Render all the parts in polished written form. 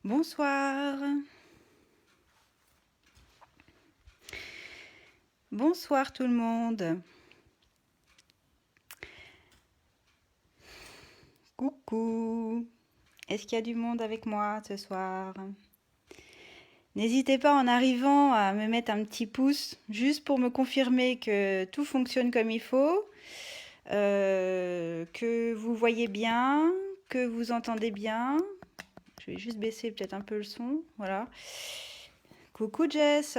Bonsoir. Bonsoir tout le monde. Coucou. Est-ce qu'il y a du monde avec moi ce soir? N'hésitez pas en arrivant à me mettre un petit pouce juste pour me confirmer que tout fonctionne comme il faut, que vous voyez bien, que vous entendez bien. Je vais juste baisser peut-être un peu le son. Voilà. Coucou Jess.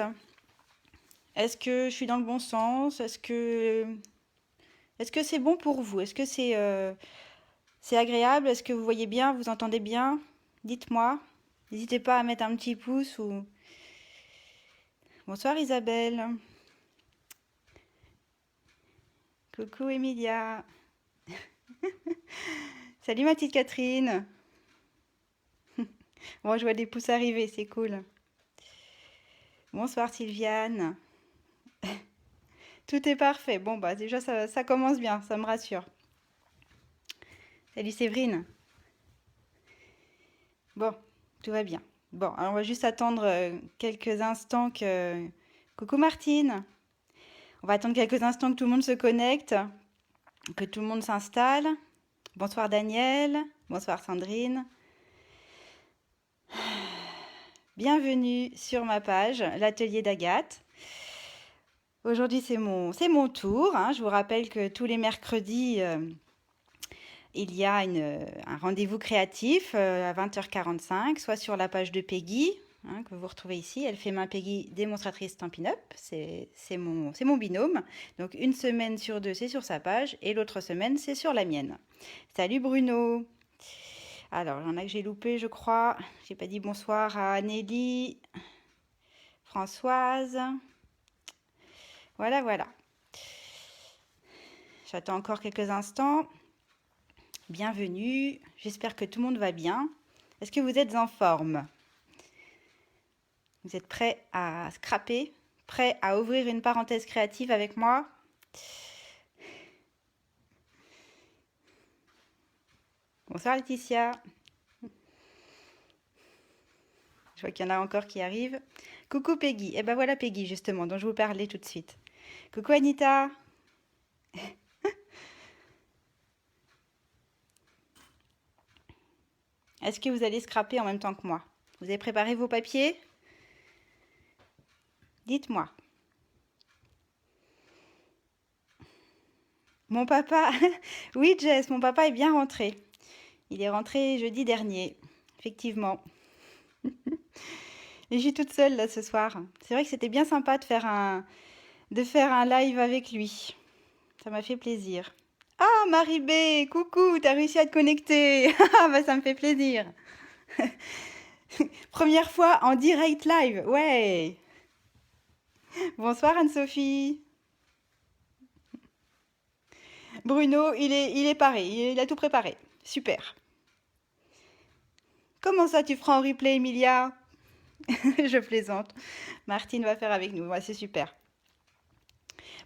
Est-ce que je suis dans le bon sens? Est-ce que c'est bon pour vous? Est-ce que c'est agréable? Est-ce que vous voyez bien? Vous entendez bien? Dites-moi. N'hésitez pas à mettre un petit pouce ou... Bonsoir Isabelle. Coucou Emilia. Salut ma petite Catherine. Bon, je vois des pouces arriver, c'est cool. Bonsoir Sylviane. Tout est parfait. Bon, bah déjà ça commence bien, ça me rassure. Salut Séverine. Bon, tout va bien. Bon, alors on va juste attendre quelques instants que... Coucou Martine. On va attendre quelques instants que tout le monde se connecte, que tout le monde s'installe. Bonsoir Daniel, bonsoir Sandrine. Bienvenue sur ma page, l'atelier d'Agathe. Aujourd'hui c'est mon tour, hein. Je vous rappelle que tous les mercredis, il y a un rendez-vous créatif à 20h45, soit sur la page de Peggy, hein, que vous retrouvez ici. Elle fait main Peggy, démonstratrice Stampin' Up. C'est mon binôme. Donc une semaine sur deux, c'est sur sa page et l'autre semaine, c'est sur la mienne. Salut Bruno. Alors, il y en a que j'ai loupé, je crois. J'ai pas dit bonsoir à Nelly, Françoise. Voilà, voilà. J'attends encore quelques instants. Bienvenue. J'espère que tout le monde va bien. Est-ce que vous êtes en forme? Vous êtes prêts à scraper? Prêts à ouvrir une parenthèse créative avec moi? Bonsoir Laetitia. Je vois qu'il y en a encore qui arrivent. Coucou Peggy. Eh ben voilà Peggy justement, dont je vous parlais tout de suite. Coucou Anita. Est-ce que vous allez scraper en même temps que moi? Vous avez préparé vos papiers? Dites-moi. Mon papa, oui Jess, mon papa est bien rentré. Il est rentré jeudi dernier, effectivement. Et je suis toute seule là ce soir. C'est vrai que c'était bien sympa de faire un live avec lui. Ça m'a fait plaisir. Ah, Marie B, coucou, t'as réussi à te connecter. Ah, bah ça me fait plaisir. Première fois en direct live, ouais. Bonsoir Anne-Sophie. Bruno, il est paré, il a tout préparé. Super. Comment ça tu feras en replay, Emilia? Je plaisante. Martine va faire avec nous, ouais, c'est super.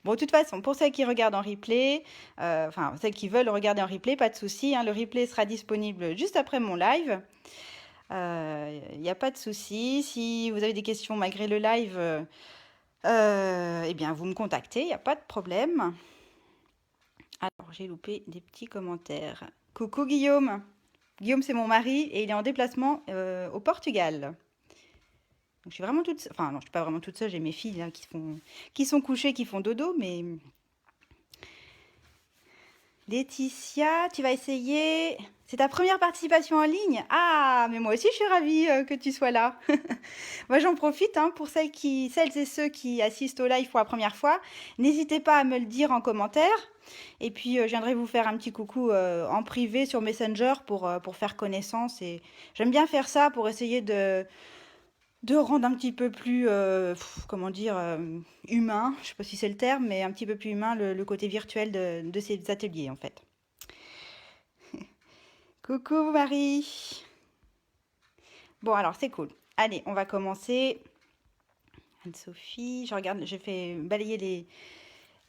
Bon, de toute façon, pour celles qui regardent en replay, enfin celles qui veulent regarder en replay, pas de souci, hein, le replay sera disponible juste après mon live. Il n'y a pas de souci. Si vous avez des questions malgré le live, eh bien vous me contactez, il n'y a pas de problème. Alors, j'ai loupé des petits commentaires. Coucou Guillaume. Guillaume, c'est mon mari et il est en déplacement au Portugal. Donc, je suis vraiment toute seule. Enfin, non, je suis pas vraiment toute seule. J'ai mes filles là, qui sont couchées, qui font dodo. Mais Laetitia, tu vas essayer. C'est ta première participation en ligne? Ah, mais moi aussi, je suis ravie que tu sois là. Moi, j'en profite hein, pour celles et ceux qui assistent au live pour la première fois. N'hésitez pas à me le dire en commentaire. Et puis, je viendrai vous faire un petit coucou en privé sur Messenger pour faire connaissance. Et j'aime bien faire ça pour essayer de rendre un petit peu plus, comment dire, humain. Je ne sais pas si c'est le terme, mais un petit peu plus humain le côté virtuel de ces ateliers, en fait. Coucou Marie. Bon, alors, c'est cool. Allez, on va commencer. Anne-Sophie, je regarde, je fais balayer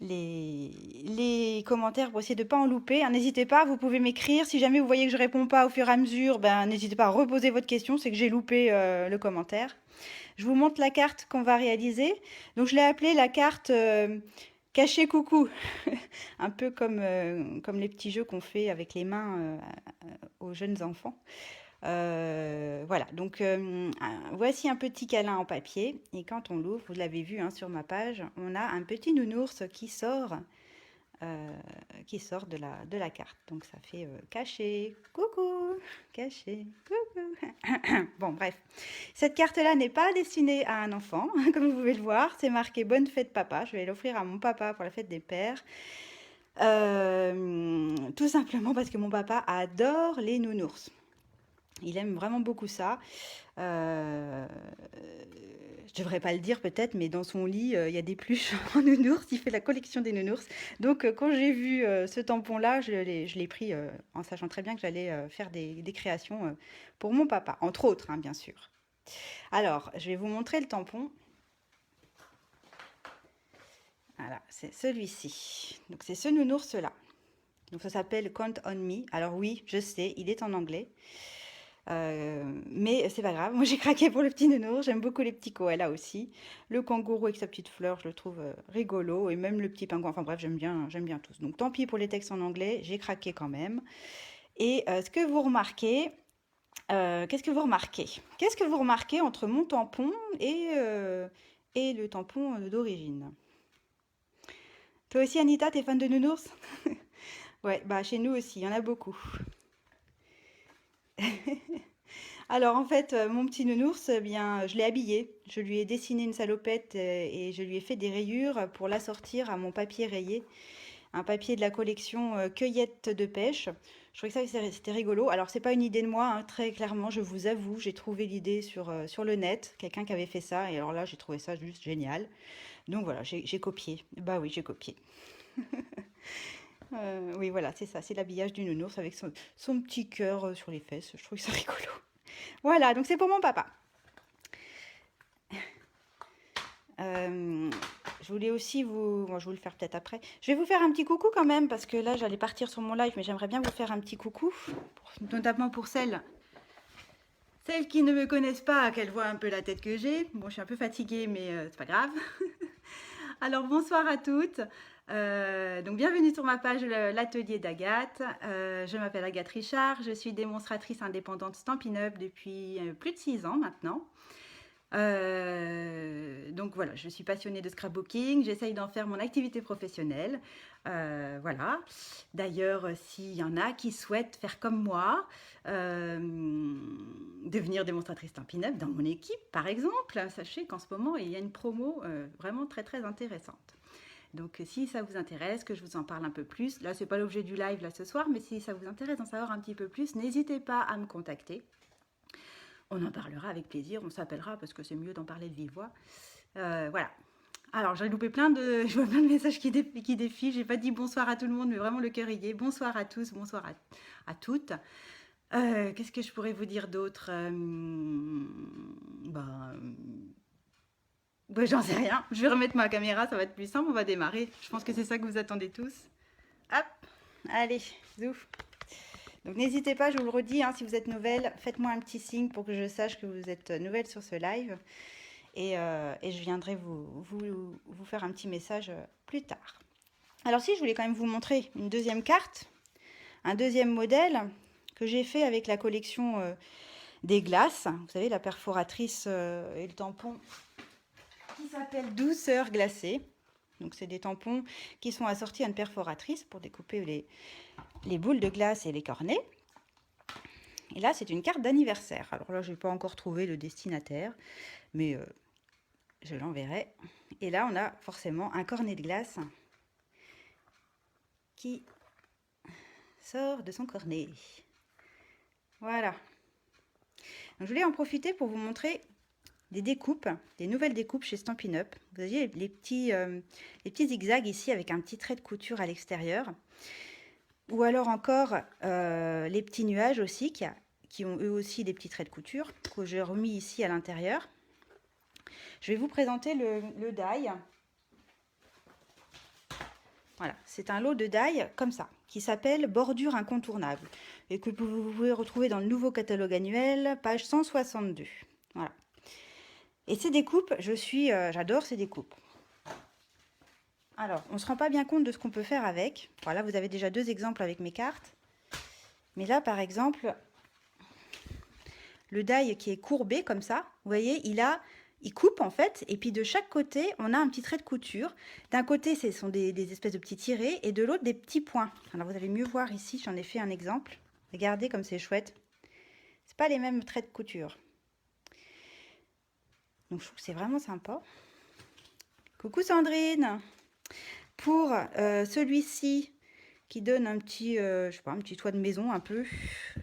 les commentaires pour essayer de ne pas en louper. Hein, n'hésitez pas, vous pouvez m'écrire. Si jamais vous voyez que je réponds pas au fur et à mesure, ben, n'hésitez pas à reposer votre question, c'est que j'ai loupé le commentaire. Je vous montre la carte qu'on va réaliser. Donc je l'ai appelée la carte caché coucou, un peu comme les petits jeux qu'on fait avec les mains aux jeunes enfants. Voilà, donc voici un petit câlin en papier. Et quand on l'ouvre, vous l'avez vu hein, sur ma page, on a un petit nounours qui sort de la carte. Donc ça fait caché, coucou, caché, coucou. Bon, bref. Cette carte-là n'est pas destinée à un enfant, comme vous pouvez le voir. C'est marqué Bonne fête papa. Je vais l'offrir à mon papa pour la fête des pères. Tout simplement parce que mon papa adore les nounours. Il aime vraiment beaucoup ça. Je devrais pas le dire peut-être, mais dans son lit, il y a des pluches en nounours. Il fait la collection des nounours. Donc, quand j'ai vu ce tampon-là, je l'ai pris en sachant très bien que j'allais faire des créations pour mon papa, entre autres, hein, bien sûr. Alors, je vais vous montrer le tampon. Voilà, c'est celui-ci. Donc, c'est ce nounours-là. Donc, ça s'appelle Count on Me. Alors oui, je sais, il est en anglais. Mais c'est pas grave, moi j'ai craqué pour le petit nounours, j'aime beaucoup les petits koalas aussi. Le kangourou avec sa petite fleur, je le trouve rigolo, et même le petit pingouin, enfin bref, j'aime bien tous. Donc tant pis pour les textes en anglais, j'ai craqué quand même. Et ce que vous remarquez, qu'est-ce que vous remarquez? Qu'est-ce que vous remarquez entre mon tampon et le tampon d'origine? Toi aussi Anita, t'es fan de nounours? Ouais, bah chez nous aussi, il y en a beaucoup. Alors en fait, mon petit nounours, eh bien, je l'ai habillé. Je lui ai dessiné une salopette et je lui ai fait des rayures pour l'assortir à mon papier rayé, un papier de la collection Cueillette de pêche. Je trouvais que ça c'était rigolo. Alors c'est pas une idée de moi, hein, très clairement, je vous avoue, j'ai trouvé l'idée sur le net, quelqu'un qui avait fait ça, et alors là j'ai trouvé ça juste génial. Donc voilà, j'ai copié. Bah oui, j'ai copié. Oui, voilà, c'est ça, c'est l'habillage du nounours avec son petit cœur sur les fesses. Je trouve ça rigolo. Voilà, donc c'est pour mon papa. Je voulais aussi vous... Bon, je vais vous le faire peut-être après. Je vais vous faire un petit coucou quand même, parce que là, j'allais partir sur mon live, mais j'aimerais bien vous faire un petit coucou, notamment pour celles qui ne me connaissent pas, qu'elles voient un peu la tête que j'ai. Bon, je suis un peu fatiguée, mais c'est pas grave. Alors, bonsoir à toutes. Donc, bienvenue sur ma page l'atelier d'Agathe. Je m'appelle Agathe Richard, je suis démonstratrice indépendante Stampin' Up depuis plus de 6 ans maintenant. Donc voilà, je suis passionnée de scrapbooking, j'essaye d'en faire mon activité professionnelle. Voilà. D'ailleurs, s'il y en a qui souhaitent faire comme moi, devenir démonstratrice Stampin' Up dans mon équipe, par exemple, sachez qu'en ce moment, il y a une promo vraiment très très intéressante. Donc si ça vous intéresse, que je vous en parle un peu plus, là c'est pas l'objet du live là ce soir, mais si ça vous intéresse d'en savoir un petit peu plus, n'hésitez pas à me contacter. On en parlera avec plaisir, on s'appellera parce que c'est mieux d'en parler de vive voix. Voilà. Alors j'ai loupé je vois plein de messages qui défilent. J'ai pas dit bonsoir à tout le monde, mais vraiment le cœur y est. Bonsoir à tous, bonsoir à toutes. Qu'est-ce que je pourrais vous dire d'autre j'en sais rien. Je vais remettre ma caméra, ça va être plus simple. On va démarrer. Je pense que c'est ça que vous attendez tous. Hop, allez, zouf. Donc n'hésitez pas, je vous le redis, hein, si vous êtes nouvelle, faites-moi un petit signe pour que je sache que vous êtes nouvelle sur ce live. Et je viendrai vous faire un petit message plus tard. Alors si, je voulais quand même vous montrer une deuxième carte, un deuxième modèle que j'ai fait avec la collection des glaces. Vous savez, la perforatrice et le tampon qui s'appelle Douceur glacée. Donc c'est des tampons qui sont assortis à une perforatrice pour découper les boules de glace et les cornets. Et là, c'est une carte d'anniversaire. Alors là, je n'ai pas encore trouvé le destinataire, mais je l'enverrai. Et là, on a forcément un cornet de glace qui sort de son cornet. Voilà. Donc, je voulais en profiter pour vous montrer des découpes, des nouvelles découpes chez Stampin' Up. Vous voyez les petits zigzags ici avec un petit trait de couture à l'extérieur. Ou alors encore les petits nuages aussi qui ont eux aussi des petits traits de couture que j'ai remis ici à l'intérieur. Je vais vous présenter le die. Voilà, c'est un lot de die comme ça, qui s'appelle Bordure incontournable et que vous pouvez retrouver dans le nouveau catalogue annuel, page 162. Voilà. Et ces découpes, j'adore ces découpes. Alors, on ne se rend pas bien compte de ce qu'on peut faire avec. Voilà, vous avez déjà 2 exemples avec mes cartes. Mais là, par exemple, le die qui est courbé comme ça, vous voyez, il coupe en fait, et puis de chaque côté, on a un petit trait de couture. D'un côté, ce sont des espèces de petits tirés, et de l'autre, des petits points. Alors, vous allez mieux voir ici, j'en ai fait un exemple. Regardez comme c'est chouette. C'est pas les mêmes traits de couture. Donc, je trouve que c'est vraiment sympa. Coucou Sandrine! Pour celui-ci, qui donne un petit, je sais pas, un petit toit de maison un peu.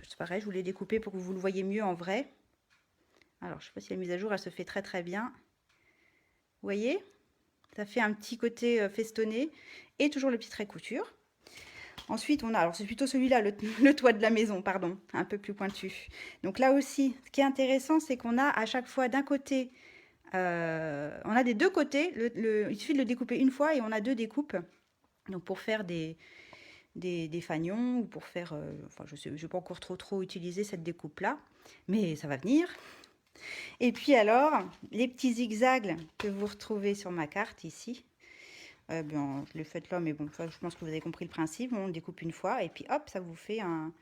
C'est pareil, je voulais découper pour que vous le voyez mieux en vrai. Alors, je sais pas si la mise à jour, elle se fait très très bien. Vous voyez? Ça fait un petit côté festonné et toujours le petit trait couture. Ensuite, on a, alors c'est plutôt celui-là, le toit de la maison, pardon, un peu plus pointu. Donc là aussi, ce qui est intéressant, c'est qu'on a à chaque fois d'un côté, on a des 2 côtés, il suffit de le découper une fois et on a 2 découpes. Donc pour faire des fanions ou pour faire, enfin je n'ai pas encore trop utilisé cette découpe-là, mais ça va venir. Et puis alors, les petits zigzags que vous retrouvez sur ma carte ici, je l'ai fait là, mais bon, je pense que vous avez compris le principe. On découpe une fois et puis hop, ça vous fait un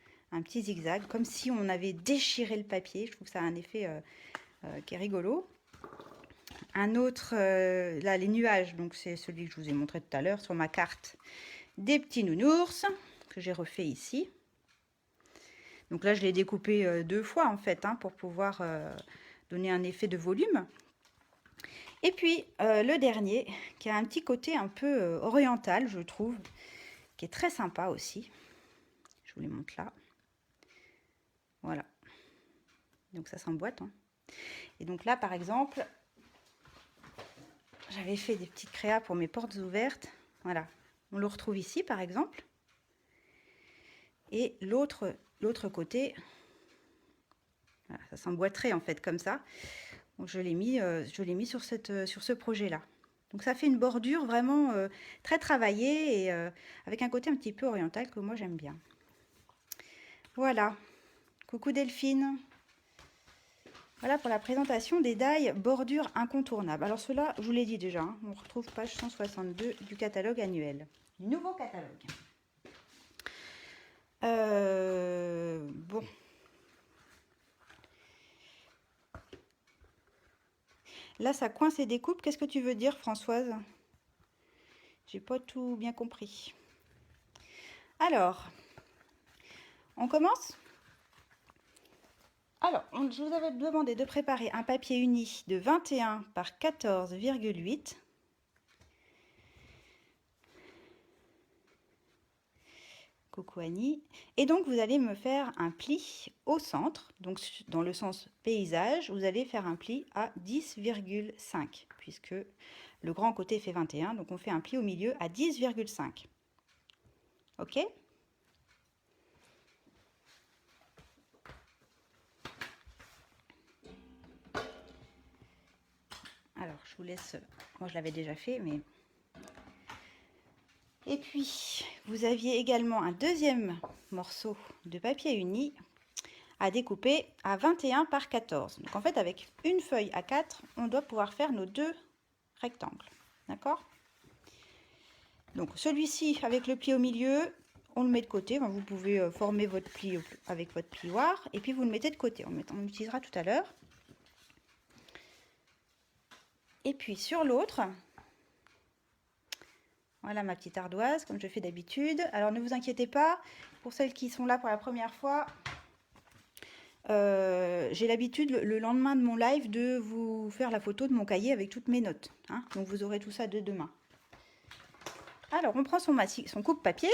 petit zigzag, comme si on avait déchiré le papier. Je trouve que ça a un effet qui est rigolo. Un autre, là, les nuages, donc c'est celui que je vous ai montré tout à l'heure sur ma carte. Des petits nounours que j'ai refait ici. Donc là, je l'ai découpé 2 fois en fait, hein, pour pouvoir donner un effet de volume. Et puis le dernier, qui a un petit côté un peu oriental, je trouve, qui est très sympa aussi. Je vous les montre là. Voilà. Donc ça s'emboîte. Hein. Et donc là, par exemple, j'avais fait des petites créas pour mes portes ouvertes. Voilà. On le retrouve ici, par exemple. Et l'autre côté, voilà, ça s'emboîterait en fait comme ça. Donc je l'ai mis sur ce projet-là. Donc ça fait une bordure vraiment très travaillée et avec un côté un petit peu oriental que moi j'aime bien. Voilà. Coucou Delphine. Voilà pour la présentation des die bordures incontournables. Alors cela, je vous l'ai dit déjà, hein, on retrouve page 162 du catalogue annuel. Du nouveau catalogue. Bon. Là, ça coince et découpe. Qu'est-ce que tu veux dire, Françoise? J'ai pas tout bien compris. Alors, on commence? Alors, je vous avais demandé de préparer un papier uni de 21 par 14,8. Coucou Annie. Et donc, vous allez me faire un pli au centre. Donc, dans le sens paysage, vous allez faire un pli à 10,5. Puisque le grand côté fait 21. Donc, on fait un pli au milieu à 10,5. Ok ? Alors, je vous laisse... Moi, je l'avais déjà fait, mais... Et puis, vous aviez également un deuxième morceau de papier uni à découper à 21 par 14. Donc, en fait, avec une feuille à 4, on doit pouvoir faire nos 2 rectangles. D'accord ? Donc, celui-ci, avec le pli au milieu, on le met de côté. Vous pouvez former votre pli avec votre plioir. Et puis, vous le mettez de côté. On l'utilisera tout à l'heure. Et puis, sur l'autre... Voilà ma petite ardoise, comme je fais d'habitude. Alors, ne vous inquiétez pas, pour celles qui sont là pour la première fois, j'ai l'habitude, le lendemain de mon live, de vous faire la photo de mon cahier avec toutes mes notes. Hein. Donc, vous aurez tout ça de demain. Alors, on prend son coupe-papier.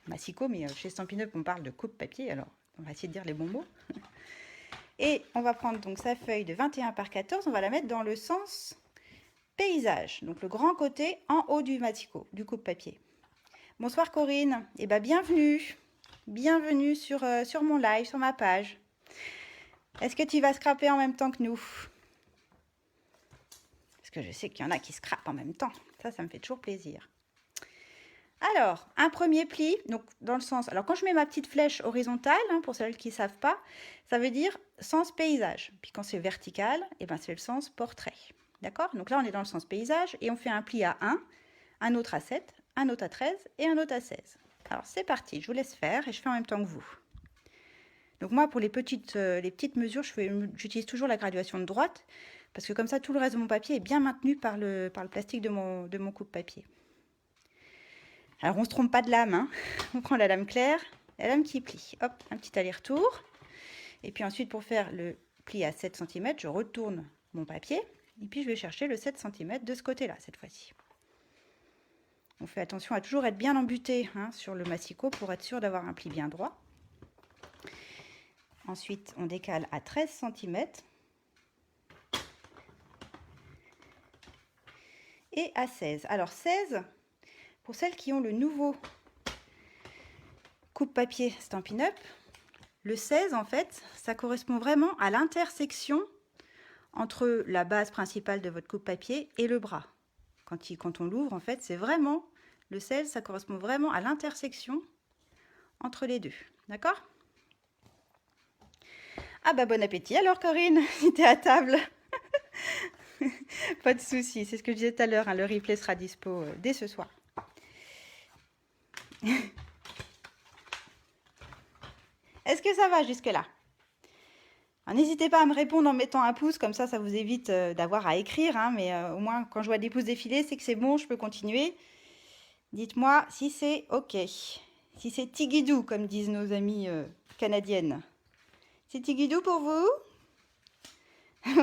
Massicot, mais chez Stampin' Up, on parle de coupe-papier, alors on va essayer de dire les bons mots. Et on va prendre donc sa feuille de 21 par 14, on va la mettre dans le sens... paysage, donc le grand côté en haut du massicot, du coupe-papier. Bonsoir Corinne, et bienvenue, bienvenue sur mon live, sur ma page. Est-ce que tu vas scraper en même temps que nous? Parce que je sais qu'il y en a qui scrapent en même temps, ça me fait toujours plaisir. Alors, un premier pli, donc dans le sens... Alors, quand je mets ma petite flèche horizontale, hein, pour celles qui ne savent pas, ça veut dire sens paysage. Puis quand c'est vertical, eh ben, c'est le sens portrait. D'accord? Donc là, on est dans le sens paysage et on fait un pli à 1, un autre à 7, un autre à 13 et un autre à 16. Alors, c'est parti, je vous laisse faire et je fais en même temps que vous. Donc moi, pour les petites mesures, j'utilise toujours la graduation de droite, parce que comme ça, tout le reste de mon papier est bien maintenu par le plastique de mon coupe-papier. Alors, on ne se trompe pas de lame, hein. On prend la lame claire, la lame qui plie. Hop, un petit aller-retour. Et puis ensuite, pour faire le pli à 7 cm, je retourne mon papier. Et puis, je vais chercher le 7 cm de ce côté-là, cette fois-ci. On fait attention à toujours être bien embuté, hein, sur le massicot pour être sûr d'avoir un pli bien droit. Ensuite, on décale à 13 cm. Et à 16. Alors 16, pour celles qui ont le nouveau coupe-papier Stampin' Up, le 16, en fait, ça correspond vraiment à l'intersection entre la base principale de votre coupe-papier et le bras. Quand on l'ouvre, en fait, c'est vraiment, le 16, ça correspond vraiment à l'intersection entre les deux. D'accord? Ah bah bon appétit alors Corinne, si t'es à table. Pas de souci, c'est ce que je disais tout à l'heure, hein, le replay sera dispo dès ce soir. Est-ce que ça va jusque-là? N'hésitez pas à me répondre en mettant un pouce, comme ça vous évite d'avoir à écrire, hein, mais au moins quand je vois des pouces défiler, c'est que c'est bon, je peux continuer. Dites-moi si c'est OK, si c'est tigidou, comme disent nos amies canadiennes. C'est tigidou pour vous?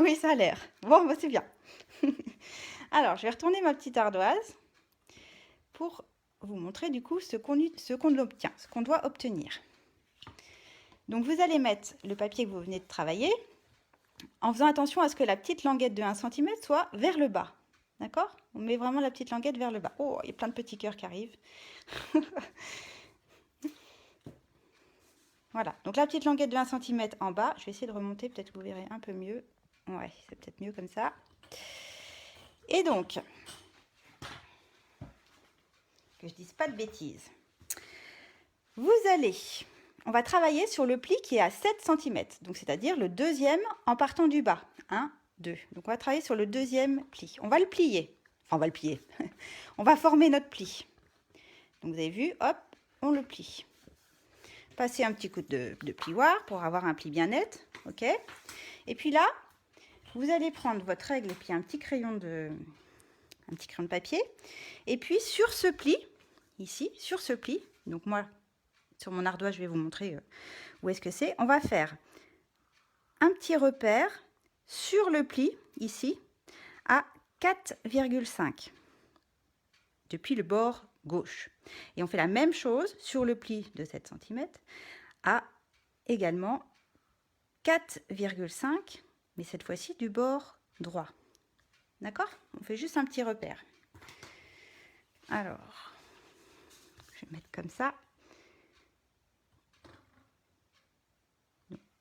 Oui, ça a l'air. Bon, bah, c'est bien. Alors, je vais retourner ma petite ardoise pour vous montrer du coup ce qu'on obtient, ce qu'on doit obtenir. Donc, vous allez mettre le papier que vous venez de travailler en faisant attention à ce que la petite languette de 1 cm soit vers le bas. D'accord? On met vraiment la petite languette vers le bas. Oh, il y a plein de petits cœurs qui arrivent. Voilà, donc la petite languette de 1 cm en bas. Je vais essayer de remonter, peut-être que vous verrez un peu mieux. Ouais, c'est peut-être mieux comme ça. Et donc, que je dise pas de bêtises, on va travailler sur le pli qui est à 7 cm, donc c'est-à-dire le deuxième en partant du bas. 1, 2. Donc on va travailler sur le deuxième pli. On va le plier. Enfin, on va le plier. On va former notre pli. Donc vous avez vu, hop, on le plie. Passez un petit coup de plioir pour avoir un pli bien net. Ok. Et puis là, vous allez prendre votre règle et puis un petit crayon de papier. Et puis sur ce pli, ici, sur ce pli, donc moi, sur mon ardoise, je vais vous montrer où est-ce que c'est. On va faire un petit repère sur le pli, ici, à 4,5, depuis le bord gauche. Et on fait la même chose sur le pli de 7 cm à également 4,5, mais cette fois-ci du bord droit. D'accord? On fait juste un petit repère. Alors, je vais mettre comme ça.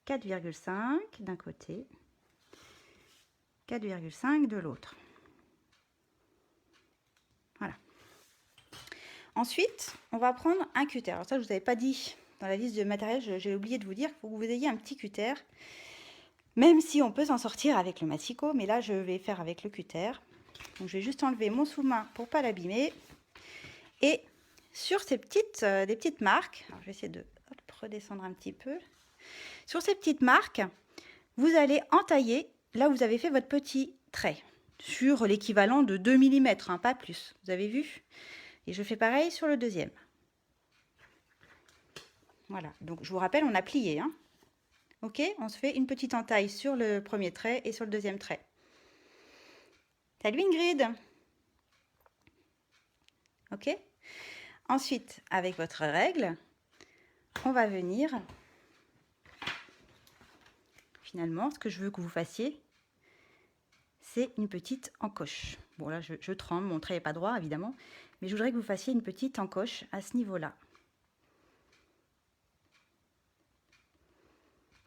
4,5 d'un côté, 4,5 de l'autre. Voilà. Ensuite, on va prendre un cutter. Alors ça, je ne vous avais pas dit dans la liste de matériel, j'ai oublié de vous dire qu'il faut que vous ayez un petit cutter. Même si on peut s'en sortir avec le massicot, mais là, je vais faire avec le cutter. Donc, je vais juste enlever mon sous-main pour ne pas l'abîmer. Et sur ces des petites marques, alors je vais essayer de redescendre un petit peu. Sur ces petites marques, vous allez entailler là où vous avez fait votre petit trait, sur l'équivalent de 2 mm, hein, pas plus. Vous avez vu? Et je fais pareil sur le deuxième. Voilà, donc je vous rappelle, on a plié. Hein. Ok, on se fait une petite entaille sur le premier trait et sur le deuxième trait. Salut Ingrid! Ok? Ensuite, avec votre règle, on va venir... Finalement, ce que je veux que vous fassiez, c'est une petite encoche. Bon, là, je tremble, mon trait n'est pas droit, évidemment, mais je voudrais que vous fassiez une petite encoche à ce niveau-là.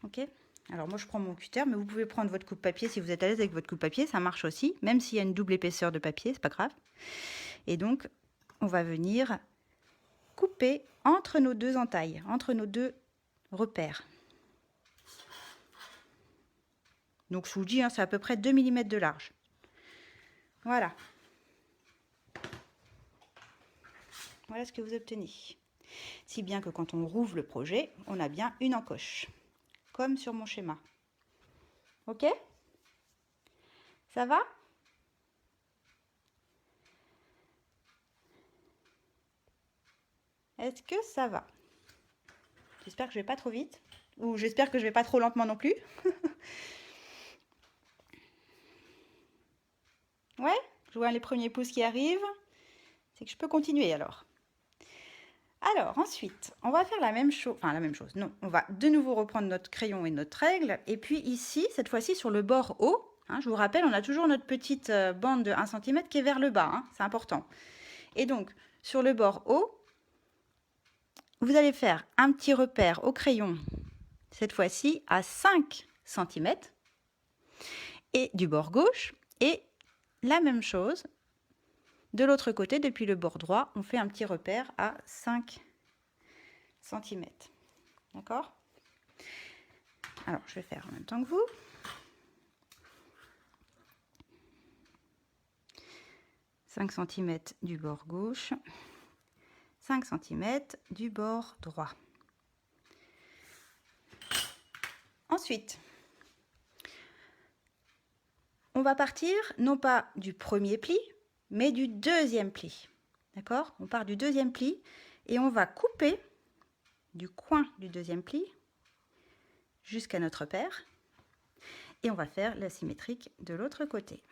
Ok? Alors, moi, je prends mon cutter, mais vous pouvez prendre votre coupe-papier si vous êtes à l'aise avec votre coupe-papier, ça marche aussi, même s'il y a une double épaisseur de papier, c'est pas grave. Et donc, on va venir couper entre nos deux entailles, entre nos deux repères. Donc je vous dis, hein, c'est à peu près 2 mm de large. Voilà. Voilà ce que vous obtenez. Si bien que quand on rouvre le projet, on a bien une encoche, comme sur mon schéma. Ok? Ça va? Est-ce que ça va? J'espère que je vais pas trop vite. Ou j'espère que je vais pas trop lentement non plus. Ouais, je vois les premiers pouces qui arrivent. C'est que je peux continuer alors. Alors ensuite, on va faire la même chose. Enfin la même chose, non. On va de nouveau reprendre notre crayon et notre règle. Et puis ici, cette fois-ci sur le bord haut, hein, je vous rappelle, on a toujours notre petite bande de 1 cm qui est vers le bas. Hein, c'est important. Et donc, sur le bord haut, vous allez faire un petit repère au crayon, cette fois-ci à 5 cm, et du bord gauche, et la même chose, de l'autre côté, depuis le bord droit, on fait un petit repère à 5 cm. D'accord? Alors, je vais faire en même temps que vous. « 5 cm du bord gauche, 5 cm du bord droit. » Ensuite, on va partir non pas du premier pli, mais du deuxième pli. D'accord? On part du deuxième pli et on va couper du coin du deuxième pli jusqu'à notre repère. Et on va faire la symétrique de l'autre côté.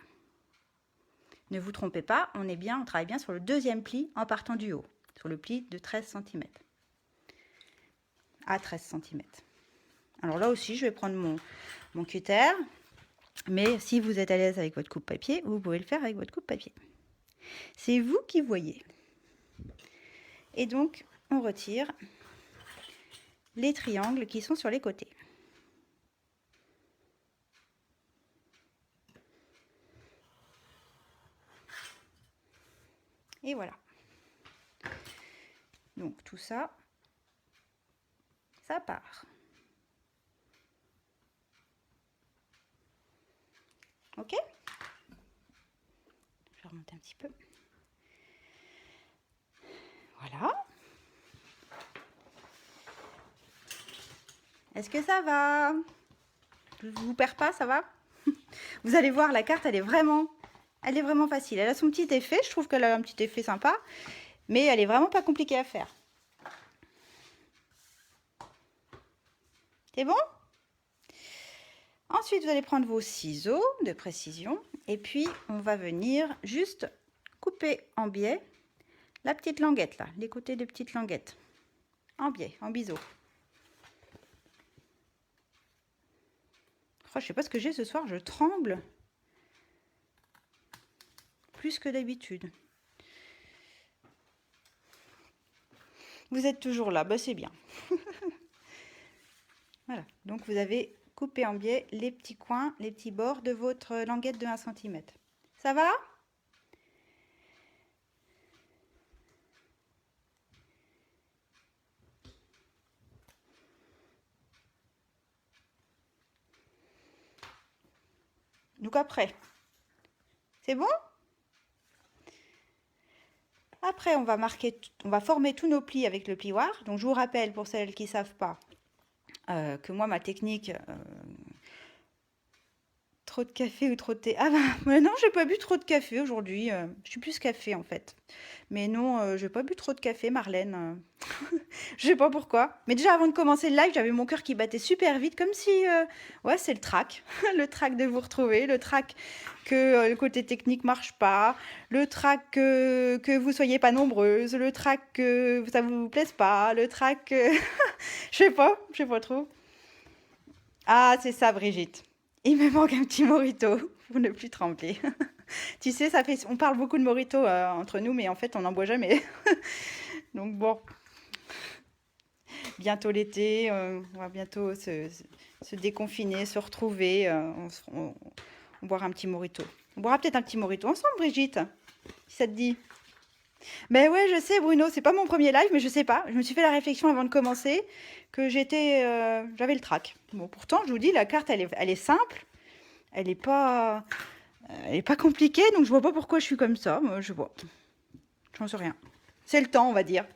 Ne vous trompez pas, on travaille bien sur le deuxième pli en partant du haut, sur le pli de 13 cm. À 13 cm. Alors là aussi, je vais prendre mon cutter. Mais si vous êtes à l'aise avec votre coupe-papier, vous pouvez le faire avec votre coupe-papier. C'est vous qui voyez. Et donc, on retire les triangles qui sont sur les côtés. Et voilà. Donc tout ça, ça part. Ok? Je vais remonter un petit peu. Voilà. Est-ce que ça va? Je ne vous perds pas, ça va? Vous allez voir, la carte, elle est vraiment facile. Elle a son petit effet, je trouve qu'elle a un petit effet sympa, mais elle est vraiment pas compliquée à faire. C'est bon? Ensuite, vous allez prendre vos ciseaux de précision et puis on va venir juste couper en biais la petite languette là, les côtés des petites languettes. En biais, en biseau. Oh, je sais pas ce que j'ai ce soir, je tremble plus que d'habitude. Vous êtes toujours là, bah c'est bien. Voilà, donc vous avez coupé en biais les petits coins, les petits bords de votre languette de 1 cm. Ça va? Donc après, c'est bon? Après, on va former tous nos plis avec le plioir. Donc je vous rappelle, pour celles qui ne savent pas, que moi, ma technique, trop de café ou trop de thé. Ah bah non, j'ai pas bu trop de café aujourd'hui. Je suis plus café en fait. Mais non, j'ai pas bu trop de café, Marlène. Je sais pas pourquoi. Mais déjà avant de commencer le live, j'avais mon cœur qui battait super vite, comme si, ouais, c'est le trac, le trac de vous retrouver, le trac que le côté technique marche pas, le trac que vous soyez pas nombreuses, le trac que ça vous plaise pas, le trac que je sais pas trop. Ah, c'est ça, Brigitte. Il me manque un petit morito pour ne plus trembler. Tu sais, on parle beaucoup de morito entre nous, mais en fait, on n'en boit jamais. Donc bon, bientôt l'été, on va bientôt se déconfiner, se retrouver. On boira un petit morito. On boira peut-être un petit morito ensemble, Brigitte, si ça te dit. Mais ouais, je sais, Bruno, c'est pas mon premier live, mais je sais pas. Je me suis fait la réflexion avant de commencer que j'avais le trac. Bon, pourtant, je vous dis, la carte, elle est simple. Elle est pas, elle est pas compliquée, donc je vois pas pourquoi je suis comme ça. Moi, je vois. J'en sais rien. C'est le temps, on va dire.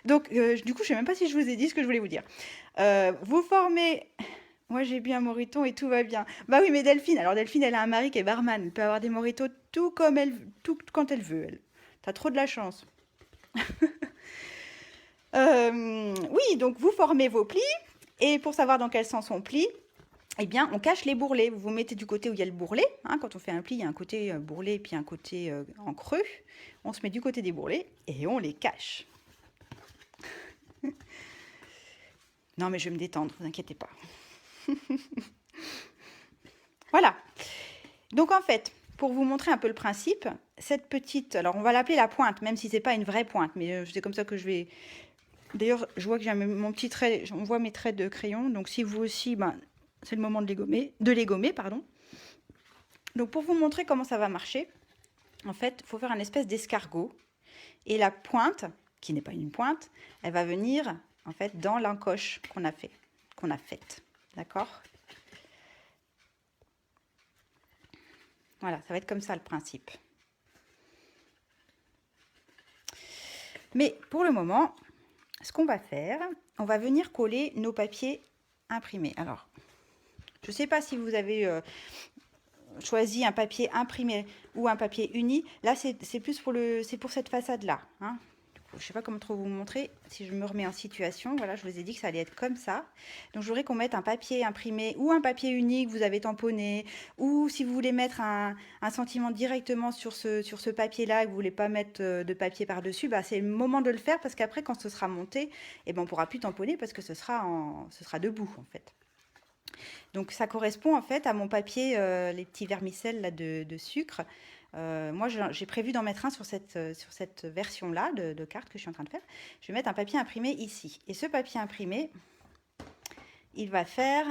Donc, du coup, je sais même pas si je vous ai dit ce que je voulais vous dire. Vous formez. Moi, j'ai bu un mojito et tout va bien. Bah oui, mais Delphine, alors Delphine, elle a un mari qui est barman. Elle peut avoir des mojitos tout quand elle veut. Elle. T'as trop de la chance. Oui, donc vous formez vos plis. Et pour savoir dans quel sens on plie, eh bien, on cache les bourrelets. Vous vous mettez du côté où il y a le bourrelet. Hein, quand on fait un pli, il y a un côté bourrelet et puis un côté en creux. On se met du côté des bourrelets et on les cache. Non, mais je vais me détendre, vous inquiétez pas. Voilà. Donc en fait, pour vous montrer un peu le principe, cette petite, alors on va l'appeler la pointe, même si c'est pas une vraie pointe, mais c'est comme ça que je vais. D'ailleurs, je vois que j'ai mon petit trait, on voit mes traits de crayon, donc si vous aussi, ben, c'est le moment de les gommer, pardon. Donc pour vous montrer comment ça va marcher, en fait, il faut faire un espèce d'escargot, et la pointe, qui n'est pas une pointe, elle va venir en fait dans l'encoche qu'on a faite, d'accord? Voilà, ça va être comme ça le principe. Mais pour le moment, ce qu'on va faire, on va venir coller nos papiers imprimés. Alors, je ne sais pas si vous avez choisi un papier imprimé ou un papier uni. Là, c'est plus pour cette façade-là. Hein. Je ne sais pas comment trop vous montrer. Si je me remets en situation, voilà, je vous ai dit que ça allait être comme ça. Donc, je voudrais qu'on mette un papier imprimé ou un papier uni que vous avez tamponné. Ou si vous voulez mettre un sentiment directement sur ce papier-là, que vous ne voulez pas mettre de papier par-dessus, bah, c'est le moment de le faire parce qu'après, quand ce sera monté, eh ben, on ne pourra plus tamponner parce que ce sera debout, en fait. Donc, ça correspond en fait à mon papier, les petits vermicelles là, de sucre. Moi, j'ai prévu d'en mettre un sur cette version-là de carte que je suis en train de faire. Je vais mettre un papier imprimé ici. Et ce papier imprimé, il va faire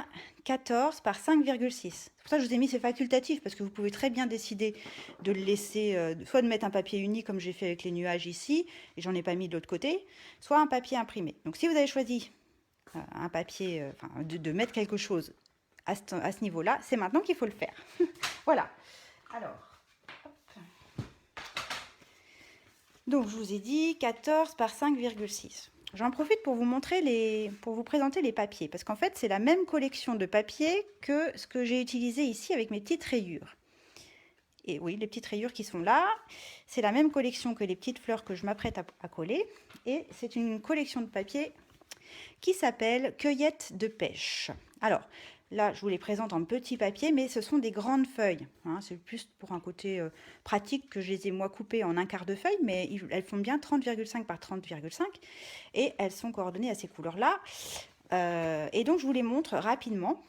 14 par 5,6. C'est pour ça que je vous ai mis c'est facultatif, parce que vous pouvez très bien décider de le laisser, soit de mettre un papier uni comme j'ai fait avec les nuages ici, et j'en ai pas mis de l'autre côté, soit un papier imprimé. Donc si vous avez choisi un papier, de mettre quelque chose à ce niveau-là, c'est maintenant qu'il faut le faire. Voilà. Alors. Donc, je vous ai dit 14 par 5,6. J'en profite pour vous montrer pour vous présenter les papiers, parce qu'en fait, c'est la même collection de papiers que ce que j'ai utilisé ici avec mes petites rayures. Et oui, les petites rayures qui sont là, c'est la même collection que les petites fleurs que je m'apprête à coller. Et c'est une collection de papiers qui s'appelle Cueillette de pêche. Alors, là, je vous les présente en petit papier, mais ce sont des grandes feuilles. Hein, c'est plus pour un côté pratique que je les ai moi coupées en un quart de feuille, mais elles font bien 30,5 par 30,5 et elles sont coordonnées à ces couleurs-là. Et donc, je vous les montre rapidement.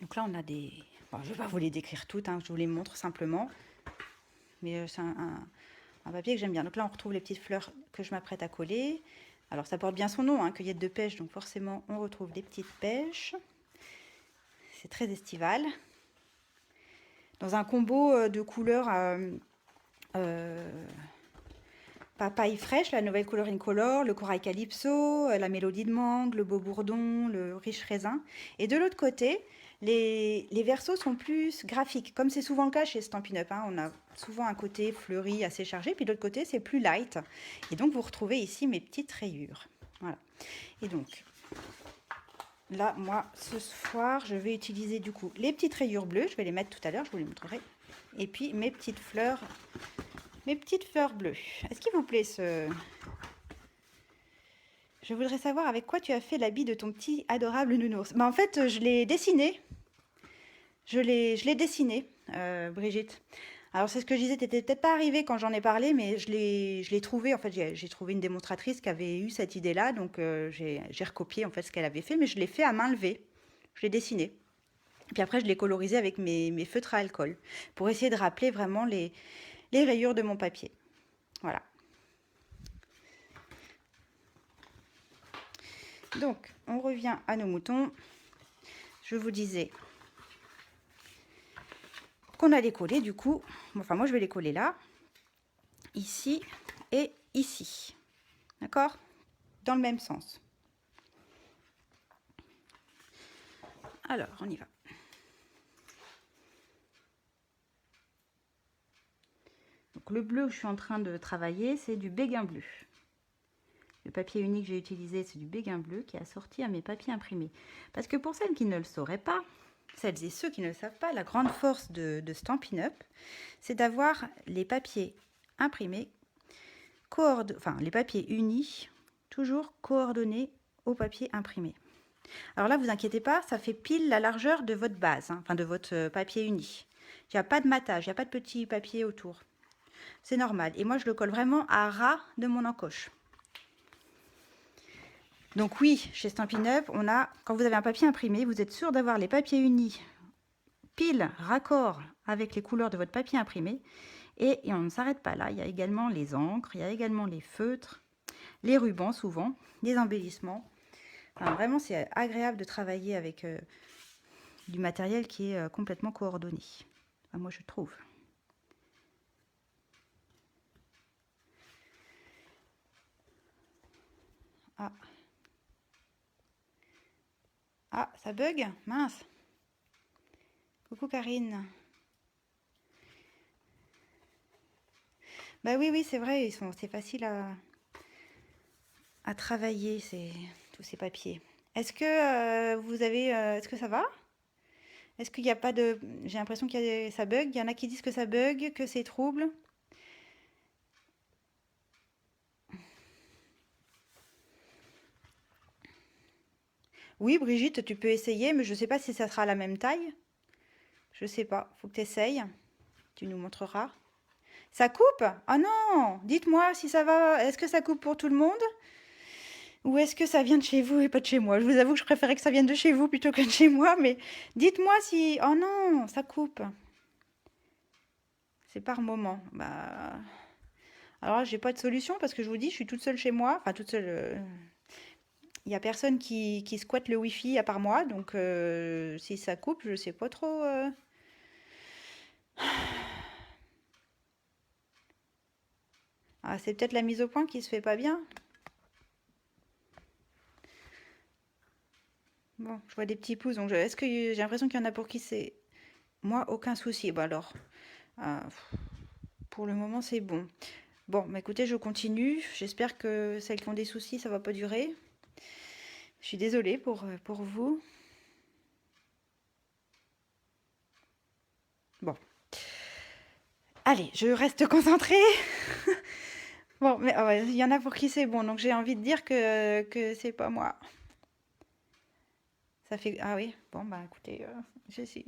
Donc là, on a des... Bon, je ne vais pas vous les décrire toutes, hein, je vous les montre simplement. Mais c'est un papier que j'aime bien. Donc là, on retrouve les petites fleurs que je m'apprête à coller. Alors, ça porte bien son nom, hein, cueillette de pêche, donc forcément, on retrouve les petites pêches. C'est très estival. Dans un combo de couleurs papaye fraîche, la nouvelle couleur incolore, le corail calypso, la mélodie de mangue, le beau bourdon, le riche raisin. Et de l'autre côté, les versos sont plus graphiques, comme c'est souvent le cas chez Stampin' Up. Hein, on a souvent un côté fleuri assez chargé, puis de l'autre côté, c'est plus light. Et donc, vous retrouvez ici mes petites rayures. Voilà. Et donc, là, moi, ce soir, je vais utiliser du coup les petites rayures bleues. Je vais les mettre tout à l'heure, je vous les montrerai. Et puis, mes petites fleurs bleues. Est-ce qu'il vous plaît ce... Je voudrais savoir avec quoi tu as fait l'habit de ton petit adorable nounours. En fait, je l'ai dessiné. Je l'ai dessiné, Brigitte. Alors, c'est ce que je disais, tu n'étais peut-être pas arrivée quand j'en ai parlé, mais je l'ai trouvé. En fait, j'ai trouvé une démonstratrice qui avait eu cette idée-là, donc j'ai recopié en fait ce qu'elle avait fait, mais je l'ai fait à main levée. Je l'ai dessiné. Puis après, je l'ai colorisé avec mes feutres à alcool pour essayer de rappeler vraiment les rayures de mon papier. Voilà. Donc, on revient à nos moutons. Je vous disais qu'on allait coller du coup. Enfin, moi, je vais les coller là, ici et ici. D'accord? Dans le même sens. Alors, on y va. Donc, le bleu que je suis en train de travailler, c'est du béguin bleu. Le papier unique que j'ai utilisé, c'est du béguin bleu qui est assorti à mes papiers imprimés. Parce que pour celles qui ne le sauraient pas, celles et ceux qui ne le savent pas, la grande force de Stampin' Up, c'est d'avoir les papiers imprimés, les papiers unis, toujours coordonnés au papier imprimé. Alors là, vous inquiétez pas, ça fait pile la largeur de votre base, hein, enfin de votre papier uni. Il n'y a pas de matage, il n'y a pas de petit papier autour. C'est normal. Et moi, je le colle vraiment à ras de mon encoche. Donc oui, chez Stampin' Up, quand vous avez un papier imprimé, vous êtes sûr d'avoir les papiers unis pile, raccord avec les couleurs de votre papier imprimé. Et on ne s'arrête pas là, il y a également les encres, il y a également les feutres, les rubans souvent, les embellissements. Enfin, vraiment, c'est agréable de travailler avec du matériel qui est complètement coordonné. Enfin, moi, je trouve. Ah. Ah, ça bug? Mince. Coucou Karine. Bah oui, c'est vrai, c'est facile à travailler, tous ces papiers. Est-ce que vous avez... est-ce que ça va? Est-ce qu'il n'y a pas de... J'ai l'impression que ça bug. Il y en a qui disent que ça bug, que c'est trouble. Oui, Brigitte, tu peux essayer, mais je ne sais pas si ça sera la même taille. Je ne sais pas. Faut que tu essayes. Tu nous montreras. Ça coupe? Oh non! Dites-moi si ça va. Est-ce que ça coupe pour tout le monde? Ou est-ce que ça vient de chez vous et pas de chez moi? Je vous avoue que je préférais que ça vienne de chez vous plutôt que de chez moi, mais dites-moi si... Oh non, ça coupe. C'est par moment. Bah... Alors là, j'ai pas de solution parce que je vous dis, je suis toute seule chez moi. Enfin, toute seule... Il n'y a personne qui squatte le Wi-Fi à part moi, donc si ça coupe, je sais pas trop. Ah, c'est peut-être la mise au point qui se fait pas bien. Bon, je vois des petits pouces, donc est-ce que j'ai l'impression qu'il y en a pour qui c'est... Moi, aucun souci. Bah alors, pour le moment, c'est bon. Bon, bah écoutez, je continue. J'espère que celles qui ont des soucis, ça va pas durer. Je suis désolée pour vous. Bon. Allez, je reste concentrée. Bon, mais ouais, il y en a pour qui c'est bon, donc j'ai envie de dire que c'est pas moi. Ça fait... Ah oui, bon, bah écoutez, je sais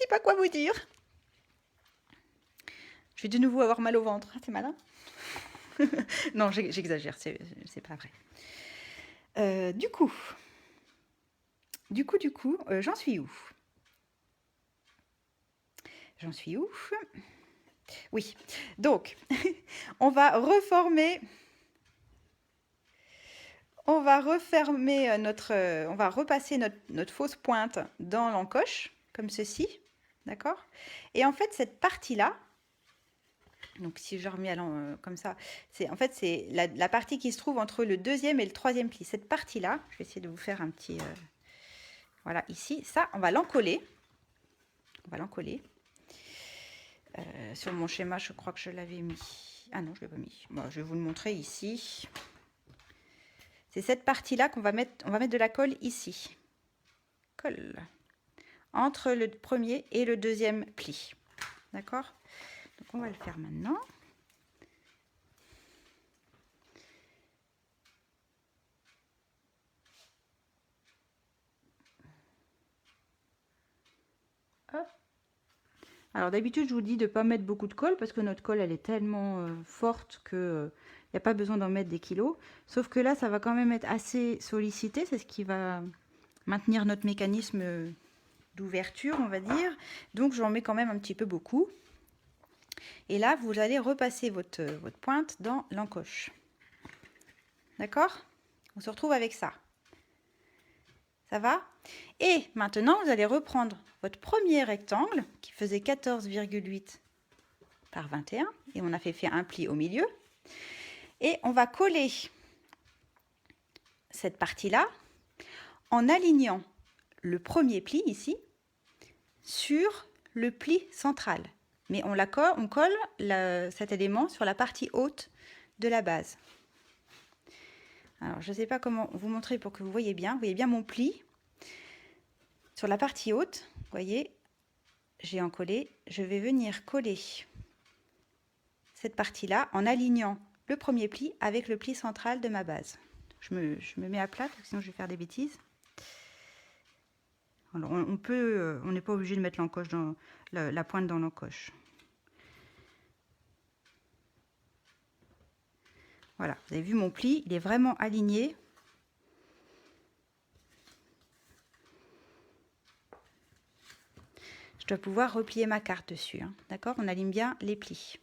pas quoi vous dire. Je vais de nouveau avoir mal au ventre, c'est malin. Non, j'exagère, c'est pas vrai. Du coup, j'en suis où? J'en suis où? Oui, donc, on va reformer... On va refermer on va repasser notre fausse pointe dans l'encoche, comme ceci, d'accord? Et en fait, cette partie-là, donc si je remets comme ça, en fait c'est la partie qui se trouve entre le deuxième et le troisième pli. Cette partie-là, je vais essayer de vous faire un petit... voilà, ici, ça, on va l'encoller. On va l'encoller. Sur mon schéma, je crois que je l'avais mis. Ah non, je ne l'ai pas mis. Bon, je vais vous le montrer ici. C'est cette partie-là qu'on va mettre, on va mettre de la colle ici. Colle. Entre le premier et le deuxième pli. D'accord? Donc on va le faire maintenant. Hop. Alors d'habitude je vous dis de ne pas mettre beaucoup de colle parce que notre colle elle est tellement forte que il n'y a pas besoin d'en mettre des kilos. Sauf que là ça va quand même être assez sollicité, c'est ce qui va maintenir notre mécanisme d'ouverture on va dire. Donc j'en mets quand même un petit peu beaucoup. Et là vous allez repasser votre pointe dans l'encoche. D'accord? On se retrouve avec ça. Ça va? Et maintenant, vous allez reprendre votre premier rectangle qui faisait 14,8 par 21. Et on a fait un pli au milieu. Et on va coller cette partie-là en alignant le premier pli ici sur le pli central. Mais on colle cet élément sur la partie haute de la base. Alors, je ne sais pas comment vous montrer pour que vous voyez bien. Vous voyez bien mon pli. Sur la partie haute, vous voyez, j'ai encollé. Je vais venir coller cette partie-là en alignant le premier pli avec le pli central de ma base. Je me mets à plat, sinon je vais faire des bêtises. Alors, on n'est pas obligé de mettre l'encoche dans la pointe dans l'encoche. Voilà, vous avez vu mon pli, il est vraiment aligné. Je dois pouvoir replier ma carte dessus, hein. D'accord? On aligne bien les plis.